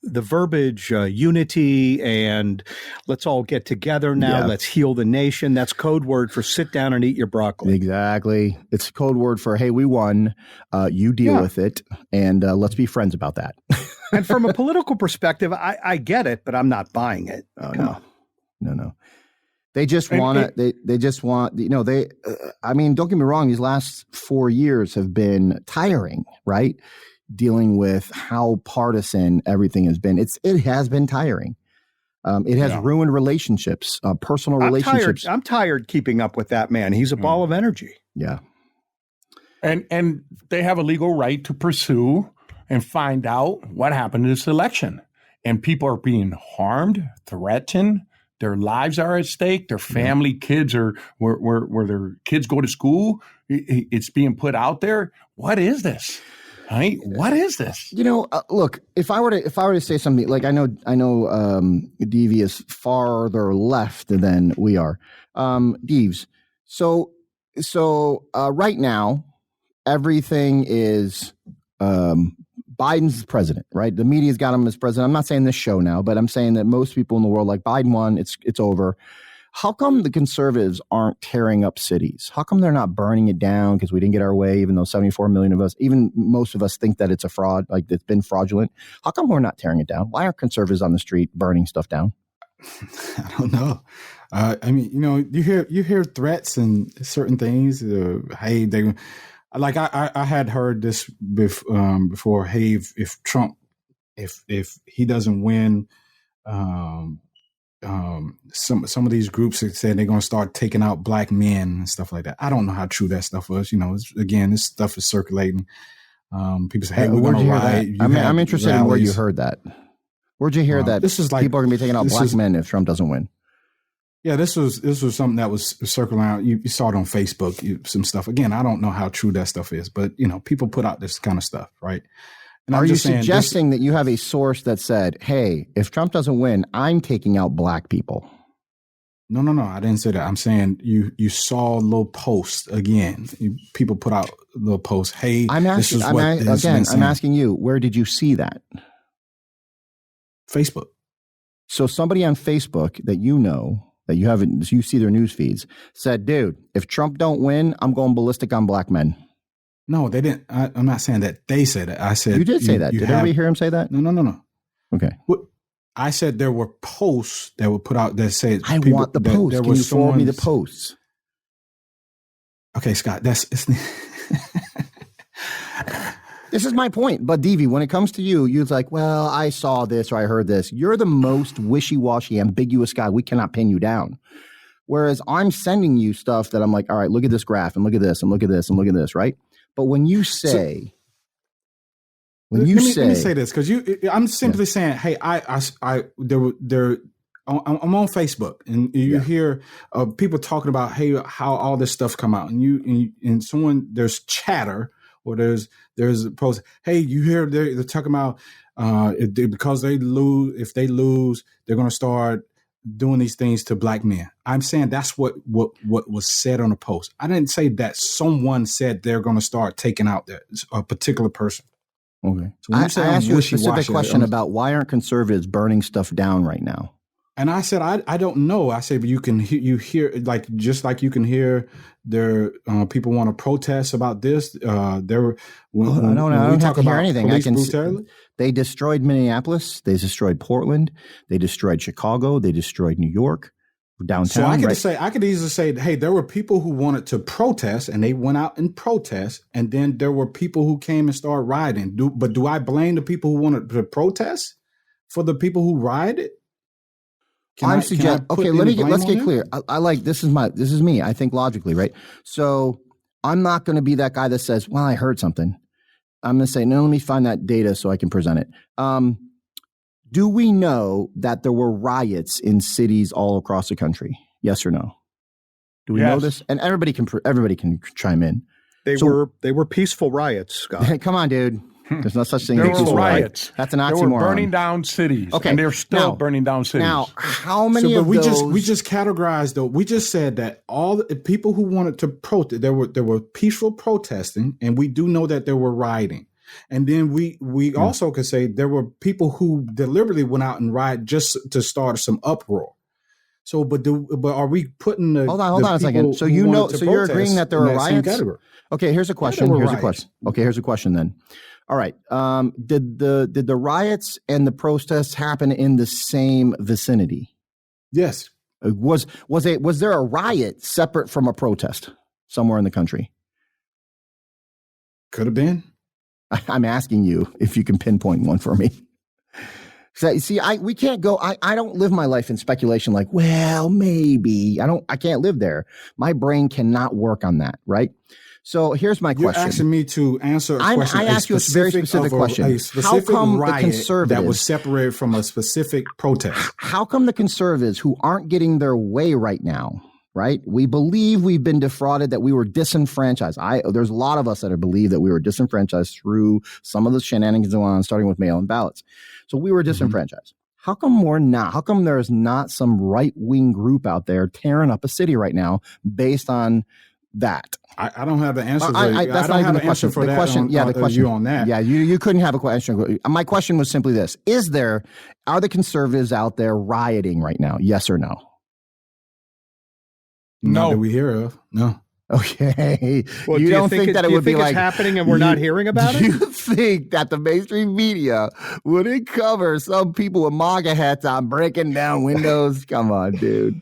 verbiage, unity, and let's all get together now. Yeah. Let's heal the nation. That's code word for sit down and eat your broccoli. Exactly. It's code word for, hey, we won. You deal with it. And let's be friends about that. And from a political perspective, I get it, but I'm not buying it. Oh, no. They just want to, they just want, I mean, don't get me wrong. These last 4 years have been tiring, right? Dealing with how partisan everything has been. It has been tiring. It has ruined relationships, personal relationships. I'm tired keeping up with that man. He's a ball of energy. Yeah. And they have a legal right to pursue and find out what happened in this election. And people are being harmed, threatened. Their lives are at stake. Their family, kids are where their kids go to school. It's being put out there. What is this? Right? What is this? Look, if I were to say something, like I know, Devi is farther left than we are. Deves. So right now, everything is Biden's president, right? The media's got him as president. I'm not saying this show now, but I'm saying that most people in the world, like Biden won, it's over. How come the conservatives aren't tearing up cities? How come they're not burning it down because we didn't get our way, even though 74 million of us, even most of us think that it's a fraud, like it's been fraudulent? How come we're not tearing it down? Why aren't conservatives on the street burning stuff down? I don't know. I mean, you hear threats and certain things. Hey, they like I had heard this before. Hey, if Trump, if he doesn't win, some of these groups that said they're going to start taking out black men and stuff like that. I don't know how true that stuff was. This stuff is circulating. People say, "Hey, we're going to riot." I'm interested in where you heard that. Where'd you hear that? This is like people are going to be taking out black men if Trump doesn't win. Yeah, this was something that was circling out. You saw it on Facebook. Some stuff. Again, I don't know how true that stuff is, but people put out this kind of stuff, right? And are you suggesting that you have a source that said, "Hey, if Trump doesn't win, I'm taking out black people"? No. I didn't say that. I'm saying you saw little posts again. People put out little posts. Hey, I'm asking you, where did you see that? Facebook. So somebody on Facebook that you see their news feeds said, "Dude, if Trump don't win, I'm going ballistic on black men." No, they didn't. I'm not saying that they said it. I said you did say that. Did everybody hear him say that? No. Okay. I said there were posts that were put out that said, "I want the posts." Can you forward me the posts? Okay, Scott. This is my point. But Devi, when it comes to you're like, "Well, I saw this or I heard this." You're the most wishy-washy, ambiguous guy. We cannot pin you down. Whereas I'm sending you stuff that I'm like, "All right, look at this graph and look at this and look at this and look at this," right? But when you say, let me say this, because I'm simply saying, hey, I'm on Facebook and you hear people talking about, hey, how all this stuff come out, and someone, there's chatter or there's a post. Hey, you hear they're talking about because if they lose, they're going to start doing these things to black men. I'm saying that's what was said on the post. I didn't say that someone said they're going to start taking out a particular person. Okay. So I asked you a specific question about why aren't conservatives burning stuff down right now? And I said, I don't know. I said, but you hear like, just like you can hear there, people want to protest about this. I don't have to hear anything. They destroyed Minneapolis. They destroyed Portland. They destroyed Chicago. They destroyed New York, downtown. So I could easily say, hey, there were people who wanted to protest and they went out and protest. And then there were people who came and started rioting. But do I blame the people who wanted to protest for the people who rioted? Let's get clear. I like, this is me. I think logically, right? So I'm not going to be that guy that says, well, I heard something. I'm going to say, no, let me find that data so I can present it. Do we know that there were riots in cities all across the country? Yes or no? Do we know this? And everybody can chime in. They were peaceful riots, Scott. Come on, dude. There's no such thing as peaceful riots. That's an oxymoron. They were burning down cities. Okay. And they're still burning down cities. Now, how many of those? We just categorized, though. We just said that all the people who wanted to protest, there were peaceful protesting, and we do know that there were rioting. And then we also could say there were people who deliberately went out and riot just to start some uproar. So, but are we putting the hold on a second? So you're agreeing that there were riots? Okay, here's a question. Here's a question then. All right. Did the riots and the protests happen in the same vicinity? Yes. Was there a riot separate from a protest somewhere in the country? Could have been. I'm asking you if you can pinpoint one for me. See, we can't go. I don't live my life in speculation. Like, well, maybe I can't live there. My brain cannot work on that. Right. So here's my question. You're asking me to answer a question. I asked you a very specific question. A specific how come riot the conservatives that was separated from a specific protest? How come the conservatives who aren't getting their way right now, right? We believe we've been defrauded, that we were disenfranchised. There's a lot of us that believe that we were disenfranchised through some of the shenanigans going on, starting with mail-in ballots. So we were disenfranchised. How come we're not? How come there's not some right-wing group out there tearing up a city right now based on that? I don't have the answer. That's not even the question. For the question, the question. You on that? Yeah, you couldn't have a question. My question was simply this: are the conservatives out there rioting right now? Yes or no? No, that we hear of. No. Okay. Well, you don't think that it would be like happening and we're not hearing about it? You think that the mainstream media wouldn't cover some people with MAGA hats on breaking down windows? Come on, dude.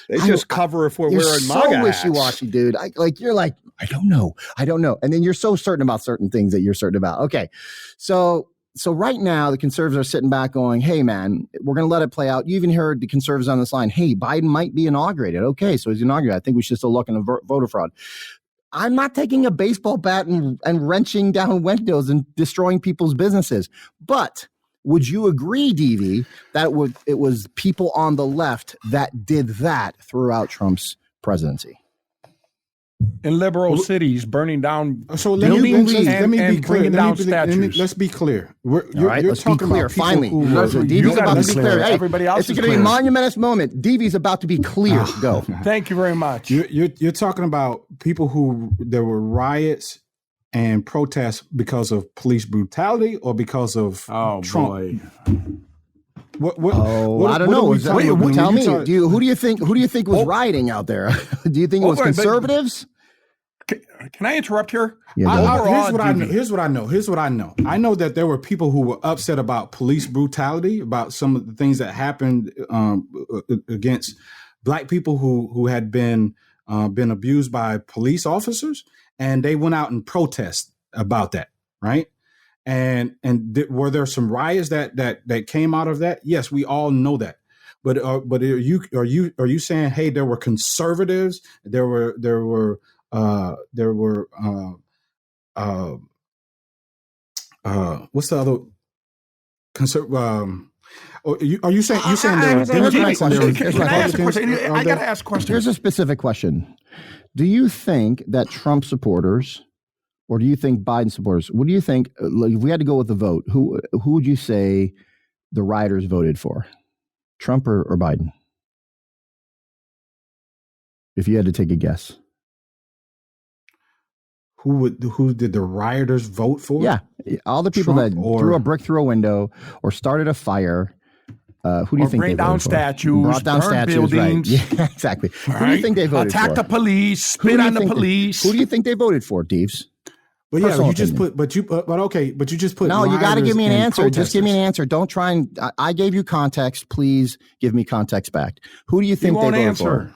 They just cover if we're wearing MAGA hats. You're so wishy-washy, dude. You're like, I don't know. And then you're so certain about certain things that you're certain about. Okay. So right now, the conservatives are sitting back going, hey, man, we're going to let it play out. You even heard the conservatives on this line. Hey, Biden might be inaugurated. Okay, so he's inaugurated. I think we should still look into voter fraud. I'm not taking a baseball bat and wrenching down windows and destroying people's businesses. But would you agree, DV, that it was people on the left that did that throughout Trump's presidency? In liberal cities, burning down buildings and bringing down statues. Let's be clear. Let's be clear. Finally, DV's about to be clear. Hey, everybody else it's going to be a monumentous moment. DV's about to be clear. Go. Thank you very much. You're talking about people there were riots and protests because of police brutality or because of Trump? Boy. I don't know. Tell me. Who do you think was rioting out there? Do you think it was conservatives? Can I interrupt here? Yeah, here's what I know. I know that there were people who were upset about police brutality, about some of the things that happened against Black people who had been abused by police officers, and they went out and protest about that, right? And were there some riots that came out of that? Yes, we all know that. But are you saying, hey, there were conservatives, there were what's the other are you saying there were Democrats and there were Republicans? I got to ask a question. Here's a specific question. Do you think that Trump supporters, or do you think Biden supporters, what do you think, if we had to go with the vote, who would you say the rioters voted for? Trump or Biden? If you had to take a guess. Who did the rioters vote for? Yeah, all the people Trump that threw a brick through a window or started a fire. Who do you think bring they down voted for? statues, brought down statues, buildings. Right? Yeah, exactly. Who do you think they voted for? Attack the police, spit on the police. Who do you think they voted for, Deeves? But yeah, you just put, but you just put. No, you got to give me an answer. Protesters. Just give me an answer. Don't try and. I gave you context. Please give me context back. Who do you think they voted for?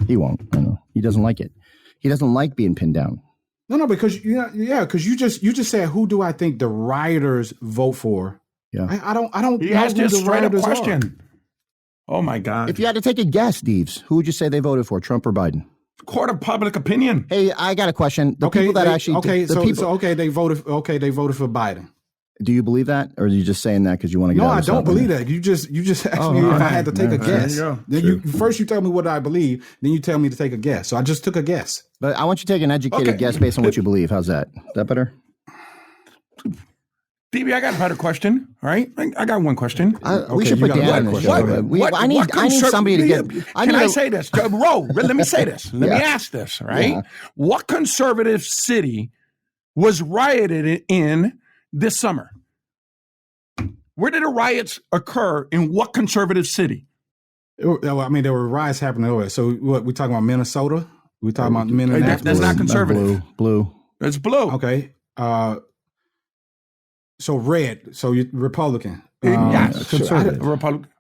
He won't. I know. He doesn't like it. He doesn't like being pinned down. No, because because you just said, who do I think the rioters vote for? Yeah, I don't. He asked you a straight up question. Oh my God! If you had to take a guess, Deeves, who would you say they voted for, Trump or Biden? Court of public opinion. Hey, I got a question. The people that they voted for Biden. Do you believe that, or are you just saying that because you want to get? No, I don't believe that. You just asked me if I had to take a guess. Then first you tell me what I believe, then you tell me to take a guess. So I just took a guess. But I want you to take an educated guess based on what you believe. How's that? Is that better? DB, I got a better question. All right, I got one question. We should put Dan on the show. I need somebody to get. Can I say this, Ro? Let me say this. Let me ask this. Right? Yeah. What conservative city was rioted in this summer? Where did the riots occur? In what conservative city? I mean, there were riots happening over. So what we talking about? Minnesota? We talking about Minnesota? That's not conservative. Blue. It's blue. Okay. So red. So you Republican. Conservative. Republican.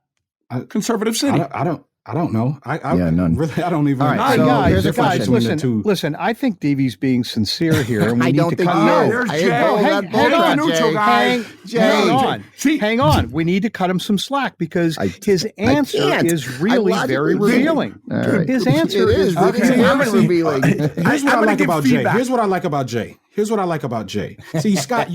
Conservative city. I I don't know. None. Really, I don't even. All right, so guys, listen. I think Davey's being sincere here. And we I need don't to think cut no. There's I Jay. Hold on, neutral guy. Hang on. We need to cut him some slack because his answer is really very revealing. Right. His answer is very revealing. Here's what I like about Jay. Here's what I like about Jay. See, Scott,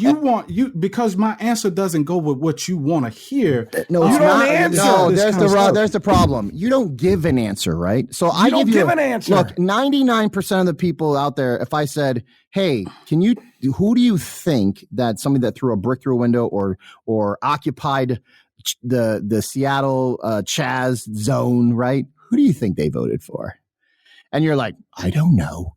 because my answer doesn't go with what you want to hear. No, you don't answer. No, there's the problem. You don't give an answer, right? So I don't give an answer. Look, 99% of the people out there, if I said, "Hey, who do you think that somebody that threw a brick through a window or occupied the Seattle Chaz zone, right? Who do you think they voted for?" And you're like, "I don't know."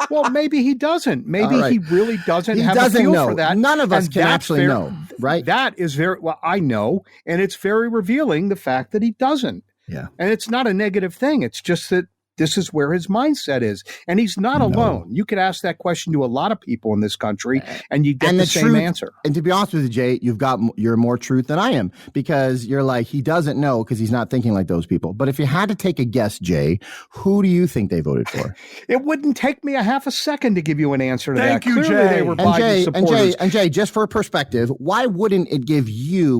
Well, maybe he doesn't. Maybe he really doesn't have a feel for that. None of us can actually know, right? That is I know, and it's very revealing, the fact that he doesn't. Yeah. And it's not a negative thing. It's just that this is where his mindset is. And he's not alone. You could ask that question to a lot of people in this country and you get the same answer. And to be honest with you, Jay, you're more truth than I am, because you're like, he doesn't know because he's not thinking like those people. But if you had to take a guess, Jay, who do you think they voted for? It wouldn't take me a half a second to give you an answer to that. Thank you, Clearly, Jay. they were Biden supporters. And Jay, just for perspective, why wouldn't it give you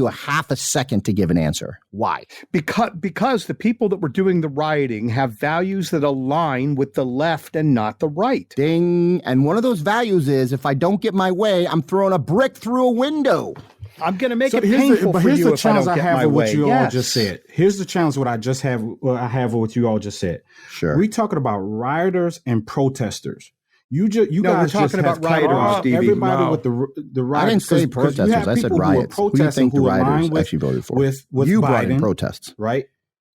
a half a second to give an answer? Why? Because the people that were doing the rioting have values that align with the left and not the right. Ding. And one of those values is, if I don't get my way, I'm throwing a brick through a window. I'm going to make it painful for you if I don't get my way. Here's the challenge I have with what you all just said. Here's the challenge what I have with what you all just said. Sure. We talking about rioters and protesters. You guys we're talking about rioters, Stevie. Everybody with the rioters. I didn't say protesters. I said riots. Who do you think the rioters actually voted for? With you Biden, brought in protests, right?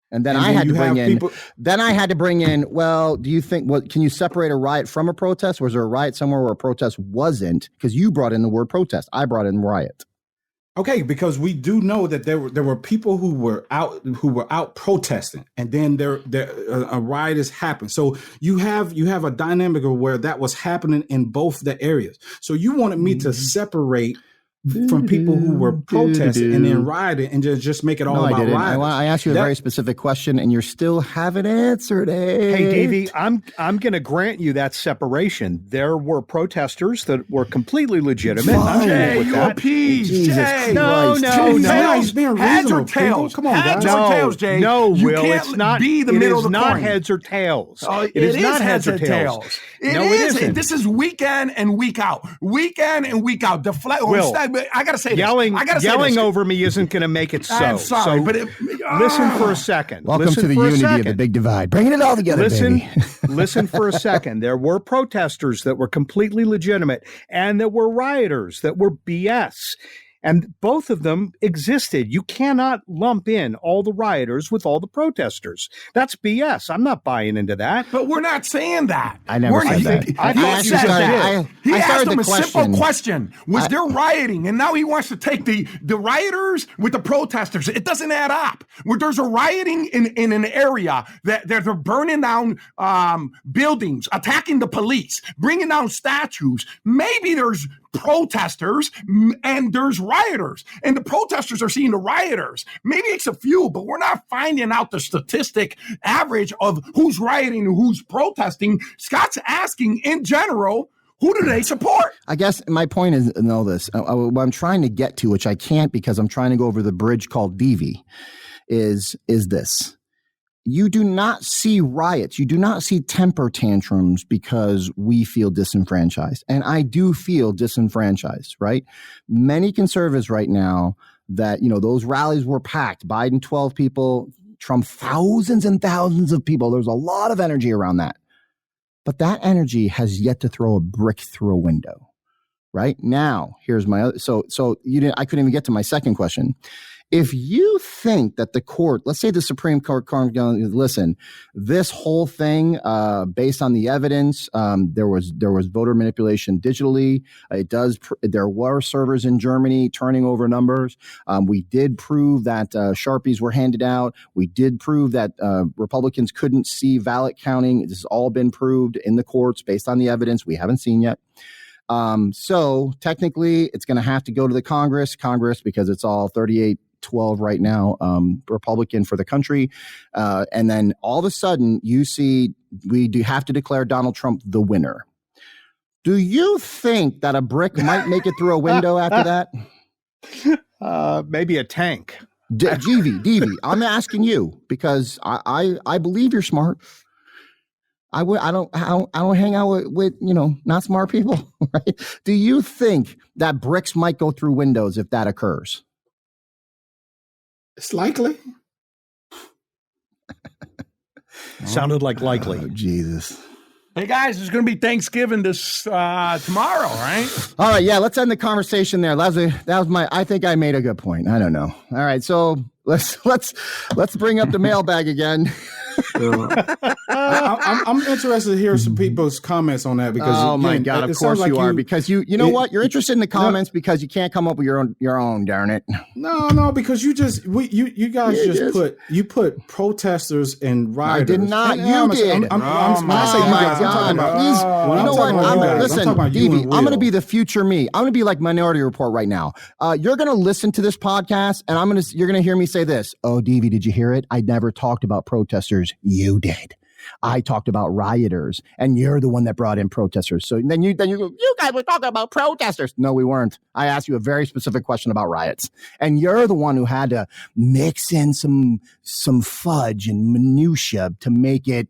And then I had to bring in, well, do you think, can you separate a riot from a protest? Was there a riot somewhere where a protest wasn't? Because you brought in the word protest. I brought in riot. Okay, because we do know that there were people who were out protesting, and then a riot has happened. So you have a dynamic of where that was happening in both the areas. So you wanted me to separate from people who were protesting and then rioting and just make it all about rioting. I asked you a very specific question and you still haven't answered it. Hey, Davey, I'm going to grant you that separation. There were protesters that were completely legitimate. Jay, you appease. Jay. No. He's being heads or reasonable. tails? Come on, heads guys. or tails, Jay? No, you Will, can't it's not. Be the it middle is of the not coin. heads or tails. It is not heads or tails. It isn't. This is week in and week out. Week in and week out. Will, I got to say Yelling over me isn't going to make it so. I'm sorry, but listen for a second. Welcome to the unity of the big divide. Bringing it all together, baby. Listen for a second. There were protesters that were completely legitimate, and there were rioters that were BS. And both of them existed. You cannot lump in all the rioters with all the protesters. That's BS. I'm not buying into that. But we're not saying that. I never said that. He asked him a simple question. Was there rioting? And now he wants to take the rioters with the protesters. It doesn't add up. Where there's a rioting in an area that they're burning down buildings, attacking the police, bringing down statues. Maybe there's protesters and there's rioters, and the protesters are seeing the rioters. Maybe it's a few, but we're not finding out the statistic average of who's rioting and who's protesting. Scott's asking in general, who do they support? I guess my point is, what I'm trying to get to, which I can't because I'm trying to go over the bridge called DV, is this. You do not see riots. You do not see temper tantrums because we feel disenfranchised. And I do feel disenfranchised, right? Many conservatives right now that, those rallies were packed. Biden, 12 people, Trump, thousands and thousands of people. There's a lot of energy around that. But that energy has yet to throw a brick through a window. Right now, here's my other. So I couldn't even get to my second question. If you think that the court, let's say the Supreme Court, listen, this whole thing, based on the evidence, there was voter manipulation digitally. There were servers in Germany turning over numbers. We did prove that Sharpies were handed out. We did prove that Republicans couldn't see ballot counting. This has all been proved in the courts based on the evidence we haven't seen yet. So technically, it's going to have to go to the Congress because it's all 38-12 12 right now, Republican for the country. And then all of a sudden you see we do have to declare Donald Trump the winner. Do you think that a brick might make it through a window after that? Maybe a tank. DV, I'm asking you because I believe you're smart. I don't hang out with not smart people. Right? Do you think that bricks might go through windows if that occurs? It's likely. Sounded like likely. Oh, Jesus. Hey guys, there's going to be Thanksgiving this tomorrow, right? All right, yeah. Let's end the conversation there. That was my. I think I made a good point. I don't know. All right, so let's bring up the mailbag again. I'm interested to hear some people's comments on that because my God, of course you are because you know what, you're interested in the comments because you can't come up with your own, darn it. No, because you guys put protesters and rioters. I did not. You did. When I say you guys, I'm talking about. You know what? Listen, Davey, I'm going to be the future me. I'm going to be like Minority Report right now. You're going to listen to this podcast and you're going to hear me say this. Oh, Davey, did you hear it? I never talked about protesters. You did. I talked about rioters, and you're the one that brought in protesters. So then you go, you guys were talking about protesters. No, we weren't. I asked you a very specific question about riots, and you're the one who had to mix in some fudge and minutia to make it.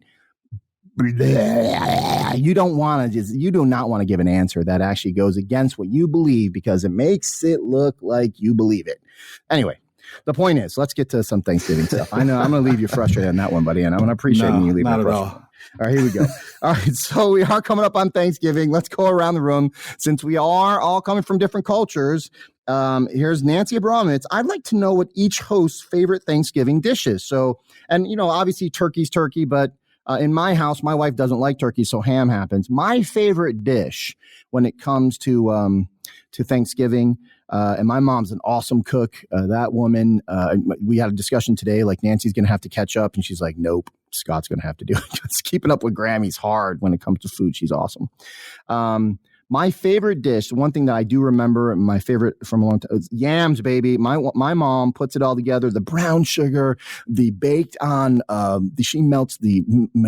You do not want to give an answer that actually goes against what you believe because it makes it look like you believe it. Anyway. The point is, let's get to some Thanksgiving stuff. I know I'm going to leave you frustrated on that one, buddy, and I'm going to appreciate you leaving not me at frustrated. all. All right, here we go. All right, so we are coming up on Thanksgiving. Let's go around the room. Since we are all coming from different cultures, here's Nancy Abramovitz. I'd like to know what each host's favorite Thanksgiving dish is. So, and, obviously turkey's turkey, but in my house, my wife doesn't like turkey, so ham happens. My favorite dish when it comes to Thanksgiving, and my mom's an awesome cook. That woman, we had a discussion today, like Nancy's going to have to catch up. And she's like, nope, Scott's going to have to do it. Just keeping up with Grammy's hard when it comes to food. She's awesome. My favorite dish, one thing that I do remember, my favorite from a long time, is yams, baby. My mom puts it all together, the brown sugar, the baked on, she melts the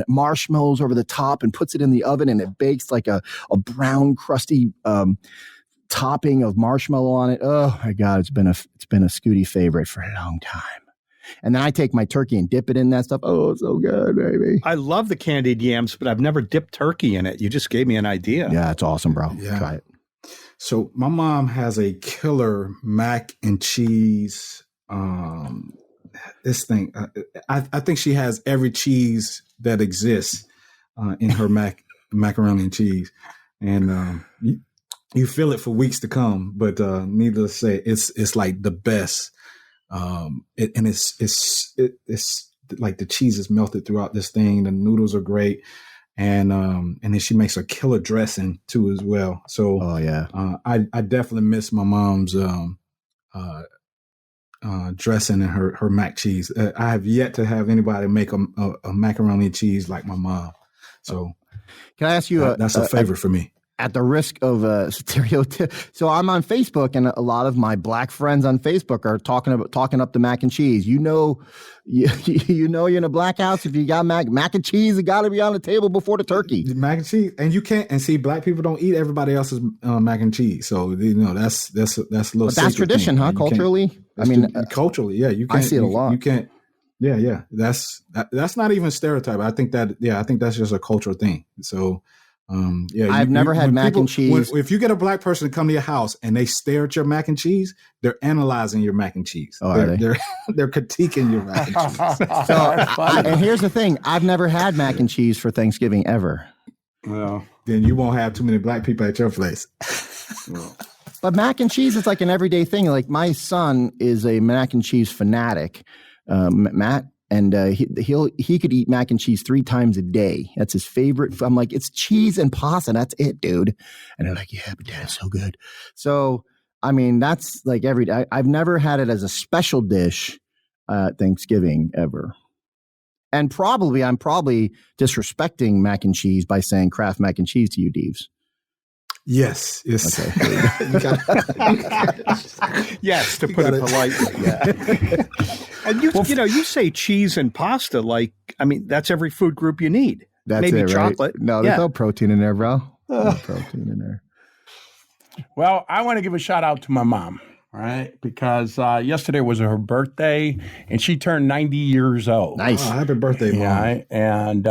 marshmallows over the top and puts it in the oven and it bakes like a brown, crusty topping of marshmallow on it. Oh my God, it's been a Scooty favorite for a long time. And then I take my turkey and dip it in that stuff. Oh, it's so good, baby. I love the candied yams, but I've never dipped turkey in it. You just gave me an idea. Yeah, it's awesome, bro. Yeah. Try it. So my mom has a killer mac and cheese. This thing, I think she has every cheese that exists in her macaroni and cheese, and you feel it for weeks to come. But needless to say, it's like the best. It's like the cheese is melted throughout this thing. The noodles are great. And then she makes a killer dressing too as well. So I definitely miss my mom's dressing and her mac cheese. I have yet to have anybody make a macaroni and cheese like my mom. So can I ask you? That's a favorite for me. At the risk of stereotype, so I'm on Facebook, and a lot of my black friends on Facebook are talking up the mac and cheese. You know you're in a black house if you got mac and cheese. It got to be on the table before the turkey. Mac and cheese, and you can't. And see, black people don't eat everybody else's mac and cheese, so that's a little. But that's tradition, huh? Culturally, culturally, yeah. You can't. I see it a lot. You can't. Yeah. That's not even stereotype. I think that's just a cultural thing. So. I've never had mac and cheese. If you get a black person to come to your house and they stare at your mac and cheese, they're analyzing your mac and cheese. Oh, they're critiquing your mac and cheese. And here's the thing: I've never had mac and cheese for Thanksgiving ever. Well, then you won't have too many black people at your place. But mac and cheese is like an everyday thing. Like my son is a mac and cheese fanatic, Matt. And he could eat mac and cheese 3 times a day. That's his favorite. I'm like, it's cheese and pasta. That's it, dude. And they're like, yeah, but Dad's so good. So, I mean, that's like every day. I've never had it as a special dish Thanksgiving ever. And I'm probably disrespecting mac and cheese by saying Kraft mac and cheese to you, Deeves. Yes. Okay. Yes, to put it politely. Yeah. And you say cheese and pasta, like, I mean, that's every food group you need. That's maybe it, right? chocolate. No, there's no protein in there, bro. No protein in there. Well, I want to give a shout out to my mom, right? Because yesterday was her birthday, and she turned 90 years old. Nice. Oh, happy birthday, Mom. Yeah, and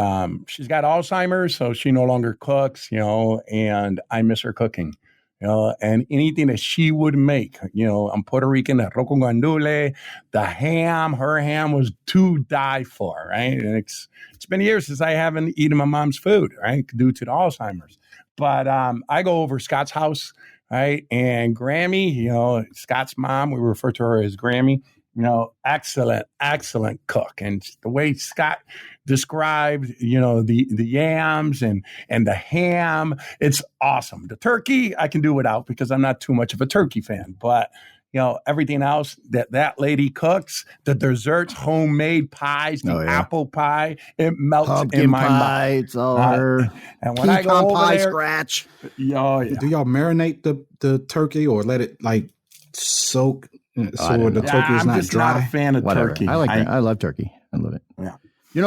she's got Alzheimer's, so she no longer cooks, and I miss her cooking. And anything that she would make, I'm Puerto Rican, the arroz con gandules, the ham, her ham was to die for, right? And it's been years since I haven't eaten my mom's food, right, due to the Alzheimer's. But I go over Scott's house, right, and Grammy, Scott's mom, we refer to her as Grammy, excellent cook. And the way Scott described, the yams and the ham, it's awesome. The turkey, I can do without because I'm not too much of a turkey fan. But, everything else that lady cooks, the desserts, homemade pies, the apple pie, it melts Pumpkin in my pie, mouth. it's all her. And when I go over pie there, scratch. Do y'all marinate the turkey or let it like soak so the turkey is I'm not just dry? not a fan of Whatever. turkey. I love turkey. I love it. Yeah.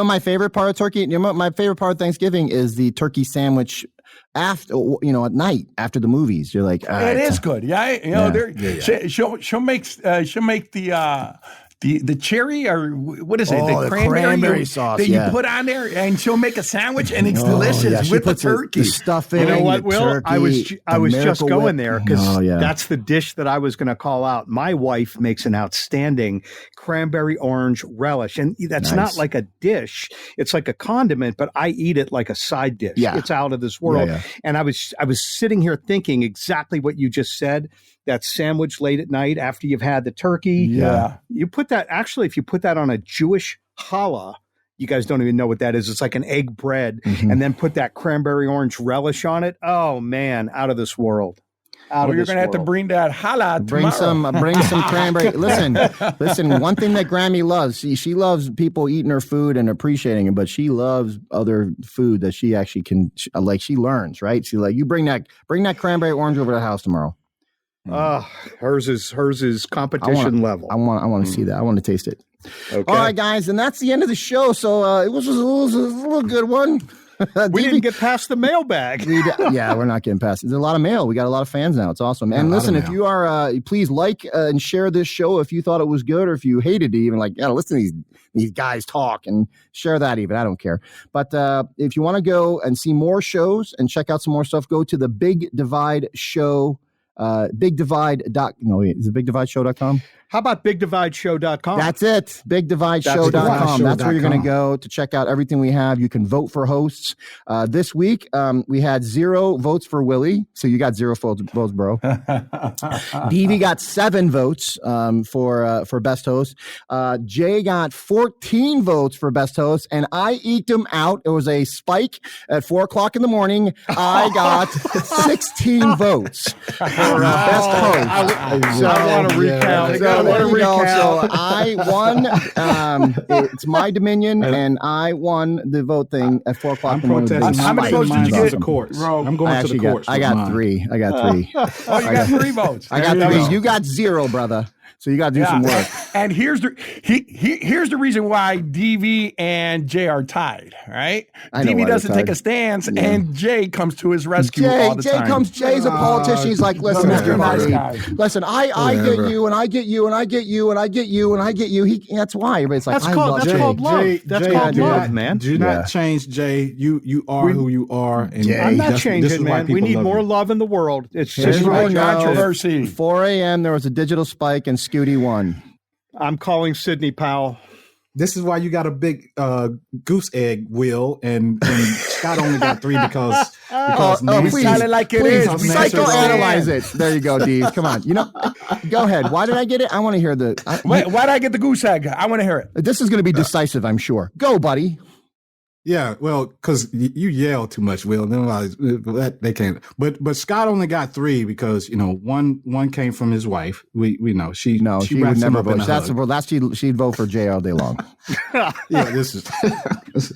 My favorite part of turkey. My favorite part of Thanksgiving is the turkey sandwich after, at night after the movies. You're like, it is good. Yeah. She'll make the cherry or what is it? The cranberry sauce that you put on there, and she'll make a sandwich, and it's delicious with the turkey. The stuffing. You know what, Will? Turkey, I was just going Whip. there because that's the dish that I was going to call out. My wife makes an outstanding cranberry orange relish, and that's not like a dish; it's like a condiment. But I eat it like a side dish. Yeah. It's out of this world. Yeah. And I was sitting here thinking exactly what you just said. That sandwich late at night after you've had the turkey. Yeah. You put that, actually, if you put that on a Jewish challah, you guys don't even know what that is. It's like an egg bread, and then put that cranberry orange relish on it. Oh, man, out of this world. You're going to have to bring that challah tomorrow. Bring some cranberry. Listen. One thing that Grammy loves, she loves people eating her food and appreciating it, but she loves other food that she actually can, like she learns, right? She like, you bring that cranberry orange over to the house tomorrow. Hers is competition level. I want to see that. I want to taste it. Okay. All right, guys, and that's the end of the show. So it was a little good one. We didn't get past the mailbag. We're not getting past it. There's a lot of mail. We got a lot of fans now. It's awesome. And listen, if you are, please like and share this show if you thought it was good or if you hated it, even listen to these guys talk and share that even. I don't care. But if you want to go and see more shows and check out some more stuff, go to the Big Divide Show. Is it bigdivideshow.com? How about bigdivideshow.com? That's it. Bigdivideshow.com. That's where you're going to go to check out everything we have. You can vote for hosts. This week, we had 0 votes for Willie. So you got 0 votes, bro. DV got 7 votes for best host. Jay got 14 votes for best host. And I eked him out. It was a spike at 4 o'clock in the morning. I got 16 votes for best host. I want to recount. So I won. It's my dominion, and I won the vote thing at 4 o'clock. I'm protesting. How many votes did you get? To courts. I'm going to the courts. I got 3. Oh, you got 3 votes. I got 3. You got 0, brother. So you got to do some work. And here's the reason why DV and Jay are tied, right? DV doesn't take a stance, and Jay comes to his rescue all the time. Jay's a politician. He's like, listen, everybody, listen, I get you, and I get you, and I get you, and I get you, and I get you. That's why everybody's like, that's called love. That's called love, man. Do not change, Jay. You are who you are. And I'm not changing, man. We need more love in the world. It's just controversy. 4 a.m. There was a digital spike, and Scooty won. I'm calling Sidney Powell. This is why you got a big goose egg, Will, and Scott only got 3 because please tell it like it is. Psychoanalyze it. There you go, Dees. Come on. Go ahead. Why did I get it? I want to hear why did I get the goose egg? I want to hear it. This is going to be decisive, I'm sure. Go, buddy. Yeah, well, because you yell too much, Will. They can't. But Scott only got 3 because one came from his wife. We know she would never vote. She'd vote for Jay all day long. Yeah, this is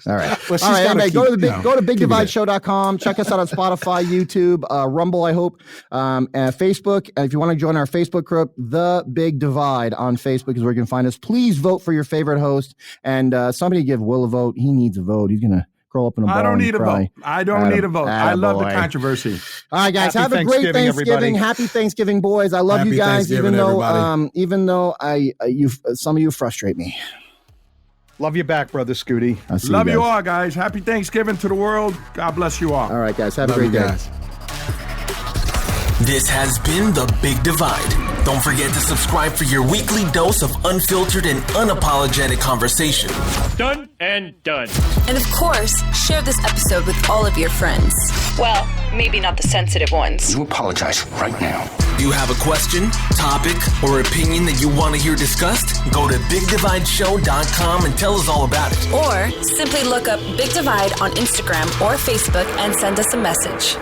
all right. Well, all right, anyway, go to BigDivideShow.com. Check us out on Spotify, YouTube, Rumble. I hope, and Facebook. If you want to join our Facebook group, The Big Divide on Facebook is where you can find us. Please vote for your favorite host, and somebody give Will a vote. He needs a vote. He's gonna curl up in a ball. I don't need a vote. I don't need a vote. I love the controversy. All right, guys, have a great Thanksgiving. Happy Thanksgiving, boys. I love you guys, even though some of you frustrate me. Love you back, Brother Scooty. Love you all, guys. Happy Thanksgiving to the world. God bless you all. All right, guys. Have a great day. This has been The Big Divide. Don't forget to subscribe for your weekly dose of unfiltered and unapologetic conversation. Done and done. And of course, share this episode with all of your friends. Well, maybe not the sensitive ones. You apologize right now. Do you have a question, topic, or opinion that you want to hear discussed? Go to BigDivideShow.com and tell us all about it. Or simply look up Big Divide on Instagram or Facebook and send us a message.